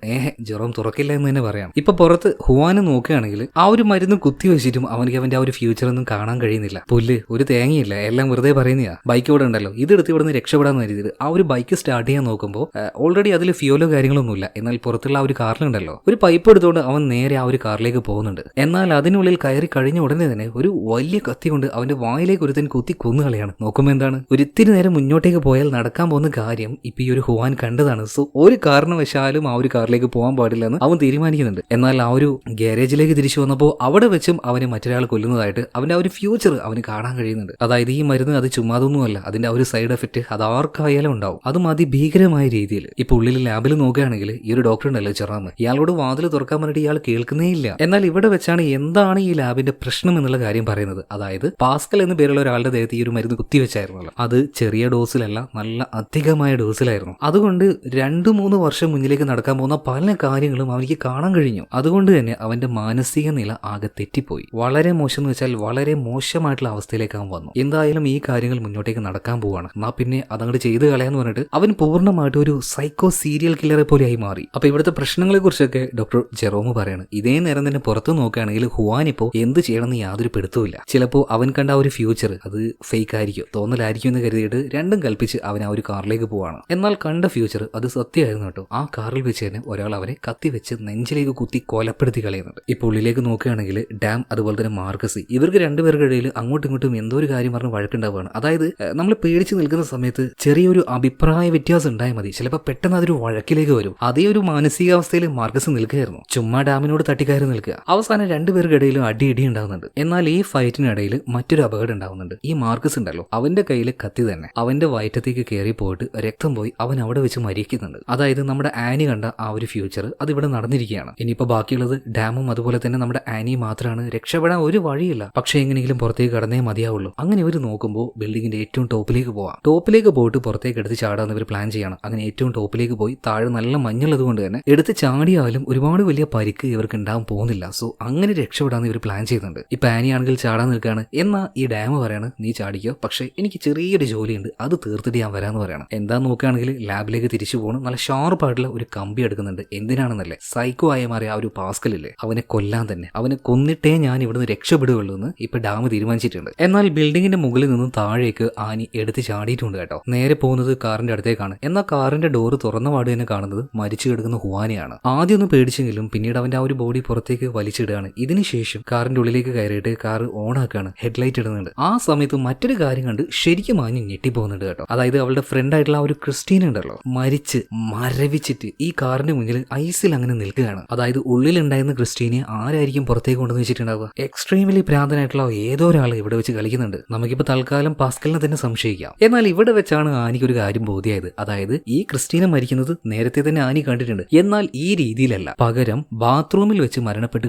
ജെറോം തുറക്കില്ല എന്ന് തന്നെ പറയാം. ഇപ്പൊ പുറത്ത് ഹുവാനെ നോക്കുകയാണെങ്കിൽ ആ ഒരു മരുന്ന് കുത്തി വെച്ചിട്ടും അവന്റെ ആ ഒരു ഫ്യൂച്ചർ ഒന്നും കാണാൻ കഴിയുന്നില്ല. പുല്ല് ഒരു തേങ്ങയില്ല, എല്ലാം വെറുതെ പറയുന്നതാ. ബൈക്ക് ഇവിടെ ഉണ്ടല്ലോ, ഇതെടുത്ത് ഇവിടെ നിന്ന് രക്ഷപ്പെടാന്ന് കരുതിയത് ആ ഒരു ബൈക്ക് സ്റ്റാർട്ട് ചെയ്യാൻ നോക്കുമ്പോൾ ഓൾറെഡി അതിൽ ഫ്യൂലോ കാര്യങ്ങളൊന്നുമില്ല. എന്നാൽ പുറത്തുള്ള ആ ഒരു കാറിലുണ്ടല്ലോ ഒരു പൈപ്പ് എടുത്തുകൊണ്ട് അവൻ നേരെ ആ ഒരു കാറിലേക്ക് പോകുന്നുണ്ട്. എന്നാൽ അതിനുള്ളിൽ കയറി കഴിഞ്ഞ ഉടനെ തന്നെ ഒരു വലിയ കത്തി കൊണ്ട് അവന്റെ വായിലേക്ക് ഒരുത്തൻ കുത്തി കൊന്നുകളയാണ്. നോക്കുമ്പോൾ എന്താണ്, ഒരിത്തിരി നേരം മുന്നോട്ടേക്ക് പോയാൽ നടക്കാൻ പോകുന്ന കാര്യം ഇപ്പൊ ഈ ഒരു ഹുവാൻ കണ്ടതാണ്. സോ ഒരു കാരണവശാലും ആ ഒരു കാറിലേക്ക് പോകാൻ പാടില്ല എന്ന് അവൻ തീരുമാനിക്കുന്നുണ്ട്. എന്നാൽ ആ ഒരു ഗാരേജിലേക്ക് തിരിച്ചു വന്നപ്പോൾ അവിടെ വെച്ചും അവനെ മറ്റൊരാൾ കൊല്ലുന്നതായിട്ട് അവന്റെ ആ ഒരു ഫ്യൂച്ചർ അവന് കാണാൻ കഴിയുന്നുണ്ട്. അതായത് ഈ മരുന്ന് അത് ചുമ്മാതൊന്നുമല്ല, അതിന്റെ ആ ഒരു സൈഡ് എഫക്ട് അത് ആർക്കായാലും ഉണ്ടാവും, അതും അതിഭീകരമായ രീതിയിൽ. ഇപ്പൊ ഉള്ളിൽ ലാബിൽ നോക്കുകയാണെങ്കിൽ ഈ ഒരു ഡോക്ടർ ഉണ്ടല്ലോ ജെറോം, ഇയാളോട് വാതിൽ തുറക്കാൻ പറഞ്ഞിട്ട് ഇയാൾ കേൾക്കുന്നേ ഇല്ല. എന്നാൽ ഇവിടെ വെച്ചാണ് എന്താണ് ഈ ലാബിന്റെ പ്രശ്നം എന്നുള്ള കാര്യം പറയുന്നത്. അതായത് പാസ്കൽ എന്ന പേരുള്ള ഒരാളുടെ ദേഹത്ത് ഈ ഒരു മരുന്ന് കുത്തിവെച്ചായിരുന്നല്ലോ, അത് ചെറിയ ഡോസിലല്ല, നല്ല അധികമായ ഡോസിലായിരുന്നു. അതുകൊണ്ട് 2-3 വർഷം മുന്നിലേക്ക് നടക്കാൻ പോകുന്ന പല കാര്യങ്ങളും അവനിക്ക് കാണാൻ കഴിഞ്ഞു. അതുകൊണ്ട് തന്നെ അവന്റെ മാനസിക നില ആകെ തെറ്റിപ്പോയി. വളരെ മോശം എന്ന് വെച്ചാൽ വളരെ മോശമായിട്ടുള്ള അവസ്ഥയിലേക്ക് അവൻ വന്നു. എന്തായാലും ഈ കാര്യങ്ങൾ മുന്നോട്ടേക്ക് നടക്കാൻ പോവാണ്, എന്നാ പിന്നെ അതങ്ങോട്ട് ചെയ്ത് കളയാന്ന് പറഞ്ഞിട്ട് അവൻ പൂർണ്ണമായിട്ട് ഒരു സൈക്കോ സീരിയൽ കില്ലറെ പോലെയായി മാറി. അപ്പൊ ഇവിടുത്തെ പ്രശ്നങ്ങളെ കുറിച്ചൊക്കെ ഡോക്ടർ ജെറോം പറയാണ്. ഇതേ നേരം തന്നെ പുറത്തു നോക്കുകയാണെങ്കിൽ ഹുവാൻ ഇപ്പോ എന്ത് ചെയ്യണമെന്ന് യാതൊരു പിടുത്തവുമില്ല. ചിലപ്പോൾ അവൻ കണ്ട ആ ഒരു ഫ്യൂച്ചർ അത് ഫേക്ക് ആയിരിക്കും, തോന്നലായിരിക്കും എന്ന് കരുതിയിട്ട് രണ്ടും കൽപ്പിച്ച് അവൻ ആ ഒരു കാറിലേക്ക് പോവാണ്. എന്നാൽ കണ്ട ഫ്യൂച്ചർ അത് സത്യമായിരുന്നു കേട്ടോ. ആ കാറിൽ വെച്ച് തന്നെ ഒരാൾ അവരെ കത്തിവെച്ച് നെഞ്ചിലേക്ക് കുത്തി കൊലപ്പെടുത്തി കളയുന്നുണ്ട്. ഇപ്പോൾ ഉള്ളിലേക്ക് നോക്കുകയാണെങ്കിൽ ഡാം അതുപോലെ തന്നെ മാർക്കസ്, ഇവർക്ക് രണ്ടുപേർക്കിടയിൽ അങ്ങോട്ടും ഇങ്ങോട്ടും എന്തോ ഒരു കാര്യം പറഞ്ഞ് വഴക്കുണ്ടാവുകയാണ്. അതായത് നമ്മൾ പേടിച്ച് നിൽക്കുന്ന സമയത്ത് ചെറിയൊരു അഭിപ്രായ വ്യത്യാസം ഉണ്ടായാൽ മതി, ചിലപ്പോൾ പെട്ടെന്ന് അതൊരു വഴക്കിലേക്ക് വരും. അതേ ഒരു മാനസികാവസ്ഥയിൽ മാർക്കസ് നിൽക്കുകയായിരുന്നു, ചുമ്മാ ഡാമിനോട് തട്ടിക്കയറി നിൽക്കുക. അവസാനം രണ്ടുപേർക്കിടയിലും അടി ഉണ്ടാകുന്നുണ്ട്. എന്നാൽ ഈ ഫൈറ്റിനിടയിൽ മറ്റൊരു അപകടം ഉണ്ടാകുന്നുണ്ട്. ഈ മാർക്കസ് ഉണ്ടല്ലോ, അവന്റെ കയ്യിൽ കത്തി തന്നെ അവന്റെ വയറ്റത്തേക്ക് കയറി പോയിട്ട് രക്തം പോയി അവൻ അവിടെ വെച്ച് മരിക്കുന്നുണ്ട്. അതായത് നമ്മുടെ ആനി കണ്ട ആ ഒരു ഫ്യൂച്ചർ അത് ഇവിടെ നടന്നിരിക്കുകയാണ്. ഇനിയിപ്പോ ബാക്കിയുള്ളത് ഡാമും അതുപോലെ തന്നെ നമ്മുടെ ആനി മാത്രമാണ്. രക്ഷപ്പെടാൻ ഒരു വഴിയില്ല, പക്ഷെ എങ്ങനെയെങ്കിലും പുറത്തേക്ക് കടന്നേ മതിയാവുള്ളൂ. അങ്ങനെ ഇവർ നോക്കുമ്പോൾ ബിൽഡിങ്ങിന്റെ ഏറ്റവും ടോപ്പിലേക്ക് പോവാം. ടോപ്പിലേക്ക് പോയിട്ട് പുറത്തേക്ക് എടുത്ത് ചാടാന്ന് ഇവർ പ്ലാൻ ചെയ്യണം. അങ്ങനെ ഏറ്റവും ടോപ്പിലേക്ക് പോയി താഴെ നല്ല മഞ്ഞുള്ളത് കൊണ്ട് തന്നെ എടുത്ത് ചാടിയാലും ഒരുപാട് വലിയ പരിക്ക് ഇവർക്ക് ഉണ്ടാവാൻ പോകുന്നില്ല. സോ അങ്ങനെ രക്ഷപ്പെടാന്ന് ഇവർ പ്ലാൻ ചെയ്യുന്നുണ്ട്. ഇപ്പൊ ആനി ആണെങ്കിൽ ചാടാൻ നിൽക്കുകയാണ്. എന്നാ ഈ ഡാം പറയാണ്, നീ ചാടിക്കോ, പക്ഷെ എനിക്ക് ചെറിയൊരു ജോലിയുണ്ട്, അത് തീർത്തിട്ട് ഞാൻ വരാന്ന് പറയണം. എന്താ നോക്കുകയാണെങ്കിൽ ലാബിലേക്ക് തിരിച്ചു പോകണം. നല്ല ഷാർപ്പായിട്ടുള്ള ഒരു കമ്പി എടുക്കുന്നുണ്ട്. എന്തിനാണെന്നല്ലേ, സൈക്കോ ആയി മാറിയ ആ ഒരു പാസ്കലില്ലേ, അവനെ കൊല്ലാൻ തന്നെ, അവനെ കൊന്നിട്ടേ ഞാൻ ഇവിടുന്ന് രക്ഷപ്പെടുകയുള്ളൂ എന്ന് ഇപ്പൊ ഡാം തീരുമാനിച്ചിട്ടുണ്ട്. എന്നാൽ ബിൽഡിങ്ങിന്റെ മുകളിൽ നിന്നും താഴേക്ക് ആനി എടുത്ത് ചാടിയിട്ടുണ്ട് കേട്ടോ. നേരെ പോകുന്നത് കാറിന്റെ അടുത്തേക്കാണ്. എന്നാൽ കാറിന്റെ ഡോറ് തുറന്ന പാട് തന്നെ കാണുന്നത് മരിച്ചു കിടക്കുന്ന ഹുവാനെയാണ്. ആദ്യം ഒന്ന് പേടിച്ചെങ്കിലും പിന്നീട് അവന്റെ ആ ഒരു ബോഡി പുറത്തേക്ക് വലിച്ചിടുകയാണ്. ഇതിനുശേഷം കാറിന്റെ ഉള്ളിലേക്ക് കയറിയിട്ട് കാർ ഓൺ ആക്കുകയാണ്, ഹെഡ്ലൈറ്റ് ഇടുന്നുണ്ട്. ആ സമയത്ത് മറ്റൊരു കാര്യം കണ്ട് ശരിക്കും ആഞ്ഞ് ഞെട്ടിപ്പോകുന്നുണ്ട് കേട്ടോ. അതായത് അവളുടെ ഫ്രണ്ട് ആയിട്ടുള്ള ആ ഒരു ക്രിസ്റ്റീന ഉണ്ടല്ലോ, മരിച്ച് മരവിച്ചിട്ട് ഈ കാറിന്റെ മുന്നിൽ ഐസിൽ അങ്ങനെ നിൽക്കുകയാണ്. അതായത് ഉള്ളിലുണ്ടായിരുന്ന ക്രിസ്റ്റീനെ ആരായിരിക്കും പുറത്തേക്ക് കൊണ്ടുവന്ന് വെച്ചിട്ടുണ്ടാവുക? എക്സ്ട്രീംലി ഭ്രാന്തനായിട്ടുള്ള ഏതോ ഒരാൾ ഇവിടെ വെച്ച് കളിക്കുന്നുണ്ട്. നമുക്കിപ്പോ തൽക്കാലം പാസ്കലിനെ തന്നെ സംശയിക്കാം. എന്നാൽ ഇവിടെ വെച്ചാണ് ആനിക്ക് ഒരു കാര്യം ബോധ്യമായത്. അതായത് ഈ ക്രിസ്റ്റീന മരിക്കുന്നത് നേരത്തെ തന്നെ ആനി കണ്ടിട്ടുണ്ട്, എന്നാൽ ഈ രീതിയിലല്ല, പകരം ബാത്റൂമിൽ വെച്ച് മരണപ്പെട്ട്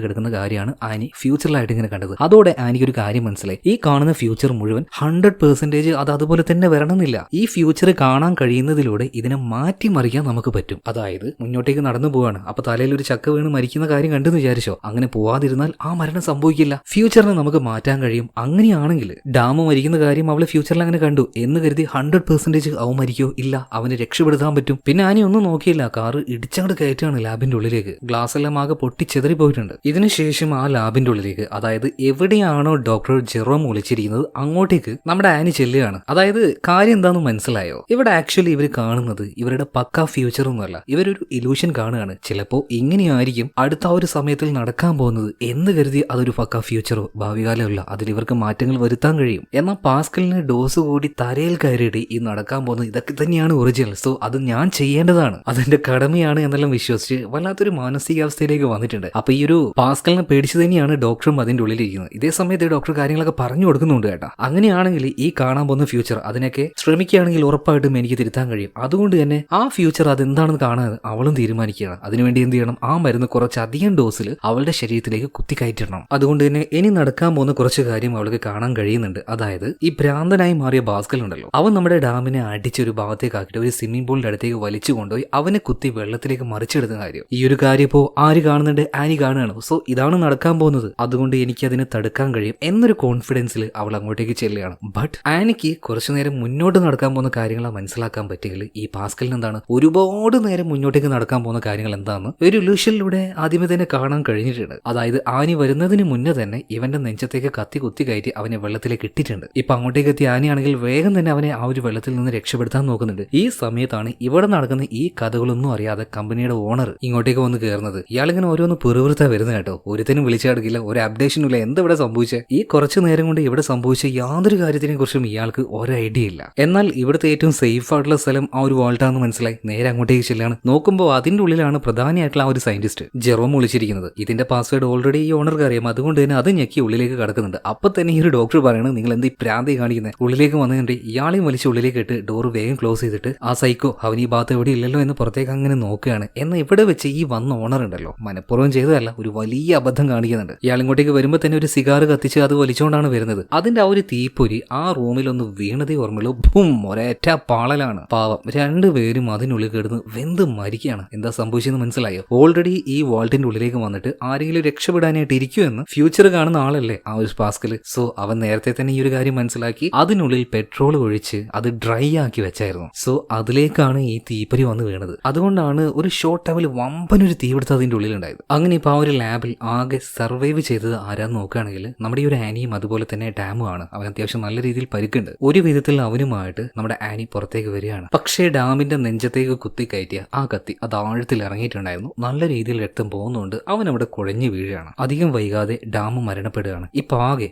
കിടക്കുന്ന കാര്യമാണ് ആനി ഫ്യൂച്ചറിലായിട്ട് ഇങ്ങനെ കണ്ടത്. അതോടെ ആനിക്ക് ഒരു കാര്യം മനസ്സിലായി, ഈ കാണുന്ന ഫ്യൂച്ചർ മുഴുവൻ 100% അത് അതുപോലെ തന്നെ വരണമെന്നില്ല. ഈ ഫ്യൂച്ചർ കാണാൻ കഴിയുന്നതിലൂടെ ഇതിനെ മാറ്റിമറിക്കാൻ നമുക്ക് പറ്റും. അതായത് മുന്നോട്ടേക്ക് നടന്നു പോവാണ്, അപ്പൊ തലയിൽ ഒരു ചക്ക വീണ് മരിക്കുന്ന കാര്യം കണ്ടെന്ന് വിചാരിച്ചോ, അങ്ങനെ പോവാതിരുന്നാൽ ആ മരണം സംഭവിക്കില്ല, ഫ്യൂച്ചറിനെ നമുക്ക് മാറ്റാൻ കഴിയും. അങ്ങനെയാണെങ്കിൽ ഡാം മരിക്കുന്ന കാര്യം അവള് ഫ്യൂച്ചറിൽ അങ്ങനെ കണ്ടു എന്ന് കരുതി 100% അവൻ മരിക്കോ? ഇല്ല, അവനെ രക്ഷപ്പെടുത്താൻ പറ്റും. പിന്നെ ആനി ഒന്നും നോക്കിയില്ല, കാറ് ഇടിച്ചങ്ങോട്ട് കയറ്റാണ് ലാബിന്റെ ഉള്ളിലേക്ക്. ഗ്ലാസ് എല്ലാം ആകെ പൊട്ടിച്ചെതറി പോയിട്ടുണ്ട്. ഇതിനുശേഷം ആ ലാബിന്റെ ഉള്ളിലേക്ക്, അതായത് എവിടെയാണോ ഡോക്ടർ ജെറോം വിളിച്ചിരിക്കുന്നത് അങ്ങോട്ടേക്ക് നമ്മുടെ ആനി ചെല്ലുകയാണ്. അതായത് കാര്യം എന്താണെന്ന് മനസ്സിലായോ? ഇവിടെ ആക്ച്വലി ഇവർ കാണുന്നത് ഇവരുടെ പക്ക ഫ്യൂച്ചർ ഒന്നുമല്ല, ഇവരൊരു ഇലൂഷൻ വിഷൻ കാണുകയാണ്. ചിലപ്പോ ഇങ്ങനെയായിരിക്കും അടുത്ത ഒരു സമയത്തിൽ നടക്കാൻ പോകുന്നത് എന്ന് കരുതി അതൊരു പക്ക ഫ്യൂച്ചറോ ഭാവികാലമല്ല, അതിൽ ഇവർക്ക് മാറ്റങ്ങൾ വരുത്താൻ കഴിയും. എന്നാൽ പാസ്കലിന് ഡോസ് കൂടി തലയിൽ കയറിയിട്ട് ഈ നടക്കാൻ പോകുന്നത് ഇതൊക്കെ തന്നെയാണ് ഒറിജിനൽ, സോ അത് ഞാൻ ചെയ്യേണ്ടതാണ്, അതെന്റെ കടമയാണ് എന്നെല്ലാം വിശ്വസിച്ച് വല്ലാത്തൊരു മാനസികാവസ്ഥയിലേക്ക് വന്നിട്ടുണ്ട്. അപ്പൊ ഈ ഒരു പാസ്കലിനെ പേടിച്ചു തന്നെയാണ് ഡോക്ടറും അതിന്റെ ഉള്ളിലിരിക്കുന്നത്. ഇതേ സമയത്ത് ഡോക്ടർ കാര്യങ്ങളൊക്കെ പറഞ്ഞു കൊടുക്കുന്നുണ്ട് കേട്ടോ. അങ്ങനെയാണെങ്കിൽ ഈ കാണാൻ പോകുന്ന ഫ്യൂച്ചർ അതിനൊക്കെ ശ്രമിക്കുകയാണെങ്കിൽ ഉറപ്പായിട്ടും എനിക്ക് തിരുത്താൻ കഴിയും. അതുകൊണ്ട് തന്നെ ആ ഫ്യൂച്ചർ അതെന്താണെന്ന് കാണാൻ അവളും തീരുമാനിക്കുകയാണ്. അതിനുവേണ്ടി എന്ത് ചെയ്യണം, ആ മരുന്ന് കുറച്ചധികം ഡോസിൽ അവളുടെ ശരീരത്തിലേക്ക് കുത്തിക്കയറ്റിടണം. അതുകൊണ്ട് തന്നെ ഇനി നടക്കാൻ പോകുന്ന കുറച്ച് കാര്യം അവൾക്ക് കാണാൻ കഴിയുന്നുണ്ട്. അതായത് ഈ ഭ്രാന്തനായി മാറിയ ഭാസ്കൽ ഉണ്ടല്ലോ, അവൻ നമ്മുടെ ഡാമിനെ അടിച്ചൊരു ഭാഗത്തേക്ക് ആക്കിയിട്ട് ഒരു സ്വിമ്മിംഗ് പൂളിന്റെ അടുത്തേക്ക് വലിച്ചു കൊണ്ടുപോയി അവനെ കുത്തി വെള്ളത്തിലേക്ക് മറിച്ചെടുത്ത കാര്യം. ഈ ഒരു കാര്യം ഇപ്പോൾ ആര് കാണുന്നുണ്ട്, ആനി കാണുകയാണ്. സോ ഇതാണ് നടക്കാൻ പോകുന്നത്, അതുകൊണ്ട് എനിക്ക് അതിനെ തടുക്കാൻ കഴിയും എന്നൊരു കോൺഫിഡൻസിൽ അവൾ അങ്ങോട്ടേക്ക് ചെല്ലുകയാണ്. ബട്ട് ആനിക്ക് കുറച്ചു നേരം മുന്നോട്ട് നടക്കാൻ പോകുന്ന കാര്യങ്ങളെ മനസ്സിലാക്കാൻ പറ്റിയെങ്കിൽ ഈ പാസ്കലിന് എന്താണ് ഒരുപാട് നേരം മുന്നോട്ടേക്ക് നടക്കാൻ പോകുന്ന കാര്യങ്ങൾ എന്താണെന്ന് ഒരു ഇലൂഷനിലൂടെ ആദ്യമേ തന്നെ കാണാൻ കഴിഞ്ഞിട്ടുണ്ട്. അതായത് ആനി വരുന്നതിന് മുന്നേ തന്നെ ഇവന്റെ നെഞ്ചത്തേക്ക് കത്തി കുത്തി കയറ്റി അവനെ വെള്ളത്തിലേക്ക് ഇട്ടിട്ടുണ്ട്. ഇപ്പൊ അങ്ങോട്ടേക്ക് എത്തിയ ആനിയാണെങ്കിൽ വേഗം തന്നെ അവനെ ആ ഒരു വെള്ളത്തിൽ നിന്ന് രക്ഷപ്പെടുത്താൻ നോക്കുന്നുണ്ട്. ഈ സമയത്താണ് ഇവിടെ നടക്കുന്ന ഈ കഥകളൊന്നും അറിയാതെ കമ്പനിയുടെ ഓണർ ഇങ്ങോട്ടേക്ക് വന്ന് കയറുന്നത്. ഇയാളിങ്ങനെ ഓരോന്ന് പെറുവിറുത്താ വരുന്നത് കേട്ടോ. ഒരുത്തനും വിളിച്ചെടുക്കില്ല, ഒരു അപ്ഡേഷനും ഇല്ല, എന്താ ഇവിടെ സംഭവിച്ചത്, ഈ കുറച്ചു നേരം കൊണ്ട് ഇവിടെ സംഭവിച്ച യാതൊരു കാര്യത്തിനെ കുറിച്ചും ഇയാൾക്ക് ഒരു ഐഡിയ ഇല്ല. എന്നാൽ ഇവിടുത്തെ ഏറ്റവും സേഫ് ആയിട്ടുള്ള സ്ഥലം ആ ഒരു വാൾട്ടാണെന്ന് മനസ്സിലായി നേരെ അങ്ങോട്ടേക്ക് ചെല്ലാണ്. നോക്കുമ്പോൾ അതിന്റെ ഉള്ളിലാണ് പ്രധാനമായിട്ടുള്ള ആ ഒരു സയന്റിസ്റ്റ് ജെറോം വിളിച്ചിരിക്കുന്നത്. ഇതിന്റെ പാസ്വേഡ് ഓൾറെഡി ഈ ഓണർക്ക് അറിയാം, അതുകൊണ്ട് തന്നെ അത് ഞെക്കി ഉള്ളിലേക്ക് കടക്കുന്നുണ്ട്. അപ്പൊ തന്നെ ഈ ഒരു ഡോക്ടർ പറയുന്നത്, നിങ്ങൾ എന്ത് പ്രാന്തി കാണിക്കുന്നത്, ഉള്ളിലേക്ക് വന്നിട്ട് ഇയാളെയും വലിച്ച് ഉള്ളിലേക്ക് ഇട്ട് ഡോർ വേഗം ക്ലോസ് ചെയ്തിട്ട് ആ സൈക്കോ അവൻ ഈ ഭാഗത്ത് എവിടെ ഇല്ലല്ലോ എന്ന് പുറത്തേക്ക് അങ്ങനെ നോക്കുകയാണ്. എന്നാൽ ഇവിടെ വെച്ച് ഈ വന്ന ഓണർ ഉണ്ടല്ലോ, മനഃപൂർവ്വം ചെയ്തതല്ല, ഒരു വലിയ അബദ്ധം കാണിക്കുന്നുണ്ട്. ഇയാൾ ഇങ്ങോട്ടേക്ക് വരുമ്പോൾ തന്നെ ഒരു സിഗാർ കത്തിച്ച് അത് വലിച്ചുകൊണ്ടാണ് വരുന്നത്. അതിന്റെ ആ ഒരു തീപ്പൊരി ആ റൂമിലൊന്ന് വീണതേ ഓർമ്മയുള്ളൂ. ബും, ഒരേറ്റ പാളലാണ്. പാവം രണ്ടുപേരും അതിനുള്ളിൽ കിടന്ന് വെന്ത് മരിക്കുകയാണ്. എന്താ സംഭവിച്ചെന്ന് മനസ്സിലായോ? ഓൾറെഡി ഈ വാൾട്ടിന്റെ ഉള്ളിലേക്ക് വന്നിട്ട് ആരെങ്കിലും രക്ഷപ്പെടാനായിട്ട് ഇരിക്കുമെന്ന് ഫ്യൂച്ചർ കാണുന്ന ആളല്ലേ ആ ഒരു പാസ്കൽ. സോ അവൻ നേരത്തെ തന്നെ ഈ ഒരു കാര്യം മനസ്സിലാക്കി അതിനുള്ളിൽ പെട്രോൾ ഒഴിച്ച് അത് ഡ്രൈ ആക്കി വെച്ചായിരുന്നു. സോ അതിലേക്കാണ് ഈ തീപ്പൊരി വന്ന് വീണത്. അതുകൊണ്ടാണ് ഒരു ഷോർട്ട് ടൈമിൽ വമ്പനൊരു തീപിടുത്തം അതിന്റെ ഉള്ളിലുണ്ടായത്. അങ്ങനെ ഇപ്പൊ ആ ഒരു ലാബിൽ ആകെ സർവൈവ് ചെയ്തത് ആരാന്ന് നോക്കുകയാണെങ്കിൽ നമ്മുടെ ഈ ഒരു ആനിയും അതുപോലെ തന്നെ ഡാമും ആണ്. അവൻ അത്യാവശ്യം നല്ല രീതിയിൽ പരിക്കുണ്ട്. ഒരു വിധത്തിൽ അവനുമായിട്ട് നമ്മുടെ ആനി പുറത്തേക്ക് വരികയാണ്. പക്ഷേ ഡാമിന്റെ നെഞ്ചത്തേക്ക് കുത്തി കയറ്റിയ ആ കത്തി അത് ആഴത്തിൽ ഇറങ്ങിയിട്ടുണ്ടായിരുന്നു. നല്ല രീതിയിൽ രക്തം പോകുന്നുണ്ട്. അവൻ അവിടെ കുഴഞ്ഞു വീഴുകയാണ്. അധികം വൈകാതെ ഡാം മരണപ്പെടുകയാണ്. ഇപ്പൊ ആകെ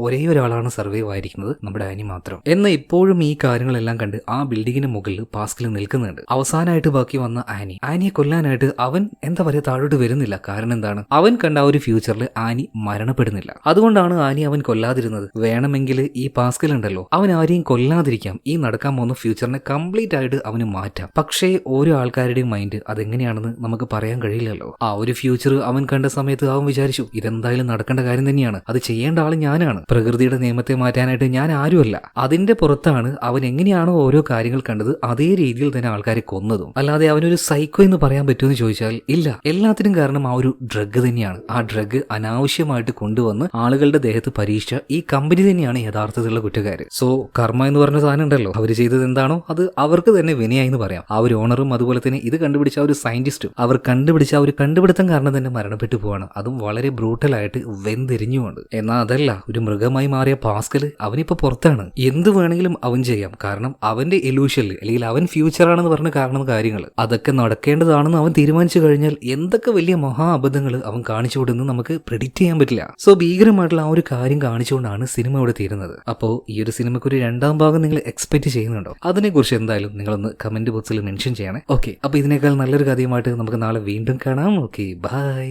ഒരേ ഒരാളാണ് സർവൈവ് ആയിരിക്കുന്നത്, നമ്മുടെ ആനി മാത്രം. എന്നാൽ ഇപ്പോഴും ഈ കാര്യങ്ങളെല്ലാം കണ്ട് ആ ബിൽഡിങ്ങിന് മുകളിൽ പാസ്കൽ നിൽക്കുന്നുണ്ട്. അവസാനമായിട്ട് ബാക്കി വന്ന ആനിയെ കൊല്ലാനായിട്ട് അവൻ എന്താ പറയുക താഴോട്ട് വരുന്നില്ല. കാരണം എന്താണ്, അവൻ കണ്ട ആ ഒരു ഫ്യൂച്ചറിൽ ആനി മരണപ്പെടുന്നില്ല. അതുകൊണ്ടാണ് ആനി അവൻ കൊല്ലാതിരുന്നത്. വേണമെങ്കിൽ ഈ പാസ്കൽ ഉണ്ടല്ലോ, അവൻ ആരെയും കൊല്ലാതിരിക്കാം, ഈ നടക്കാൻ പോകുന്ന ഫ്യൂച്ചറിനെ കംപ്ലീറ്റ് ആയിട്ട് അവന് മാറ്റാം. പക്ഷേ ഓരോ ആൾക്കാരുടെയും മൈൻഡ് അതെങ്ങനെയാണെന്ന് നമുക്ക് പറയാൻ കഴിയില്ലല്ലോ. ആ ഒരു ഫ്യൂച്ചർ അവൻ കണ്ട സമയത്ത് അവൻ വിചാരിച്ചു ഇതെന്തായാലും നടക്കേണ്ട കാര്യം തന്നെയാണ്, അത് ചെയ്യേണ്ട ആൾ ഞാനാണ്, പ്രകൃതിയുടെ നിയമത്തെ മാറ്റാനായിട്ട് ഞാൻ ആരുമല്ല. അതിന്റെ പുറത്താണ് അവൻ എങ്ങനെയാണോ ഓരോ കാര്യങ്ങൾ കണ്ടത് അതേ രീതിയിൽ തന്നെ ആൾക്കാരെ കൊന്നതും. അല്ലാതെ അവനൊരു സൈക്കോ എന്ന് പറയാൻ പറ്റുമെന്ന് ചോദിച്ചാൽ ഇല്ല. എല്ലാത്തിനും കാരണം ആ ഒരു ഡ്രഗ് തന്നെയാണ്. ആ ഡ്രഗ് അനാവശ്യമായിട്ട് കൊണ്ടുവന്ന് ആളുകളുടെ ദേഹത്ത് പരീക്ഷിച്ച ഈ കമ്പനി തന്നെയാണ് യഥാർത്ഥത്തിലുള്ള കുറ്റക്കാര്. സോ കർമ്മ എന്ന് പറഞ്ഞ സാധനം ഉണ്ടല്ലോ, അവർ ചെയ്തത് എന്താണോ അത് അവർക്ക് തന്നെ വിനയായി എന്ന് പറയാം. ആ ഒരു ഓണറും അതുപോലെ തന്നെ ഇത് കണ്ടുപിടിച്ച ആ ഒരു സയന്റിസ്റ്റും അവർ കണ്ടുപിടിച്ച ആ ഒരു കണ്ടുപിടുത്തം കാരണം തന്നെ മരണപ്പെട്ടു പോവാണ്. അതും വളരെ ബ്രൂട്ടലായിട്ട് വെന്തെരിഞ്ഞുകൊണ്ട്. എന്നാൽ അതല്ല, ഒരു മൃഗമായി മാറിയ പാസ്കൽ അവനിപ്പോ പുറത്താണ്. എന്ത് വേണമെങ്കിലും അവൻ ചെയ്യാം. കാരണം അവന്റെ എലൂഷനിൽ അല്ലെങ്കിൽ അവൻ ഫ്യൂച്ചറാണെന്ന് പറഞ്ഞ കാരണം കാര്യങ്ങൾ അതൊക്കെ നടക്കേണ്ടതാണെന്ന് അവൻ തീരുമാനിച്ചു കഴിഞ്ഞാൽ എന്തൊക്കെ വലിയ മഹാ അബദ്ധങ്ങൾ അവൻ കാണിച്ചു കൊടുന്ന് നമുക്ക് പ്രെഡിക്റ്റ് ചെയ്യാൻ പറ്റില്ല. സോ ഭീകരമായിട്ടുള്ള ആ ഒരു കാര്യം കാണിച്ചുകൊണ്ടാണ് സിനിമ ഇവിടെ തീരുന്നത്. അപ്പോൾ ഈ ഒരു സിനിമയ്ക്ക് ഒരു രണ്ടാം ഭാഗം നിങ്ങൾ എക്സ്പെക്ട് ചെയ്യുന്നുണ്ടോ? അതിനെക്കുറിച്ച് എന്തായാലും നിങ്ങളൊന്ന് കമന്റ് ബോക്സിൽ മെൻഷൻ ചെയ്യണേ. ഓക്കെ, അപ്പൊ ഇതിനേക്കാൾ നല്ലൊരു കഥയുമായിട്ട് നമുക്ക് നാളെ വീണ്ടും കാണാം. Okay, by.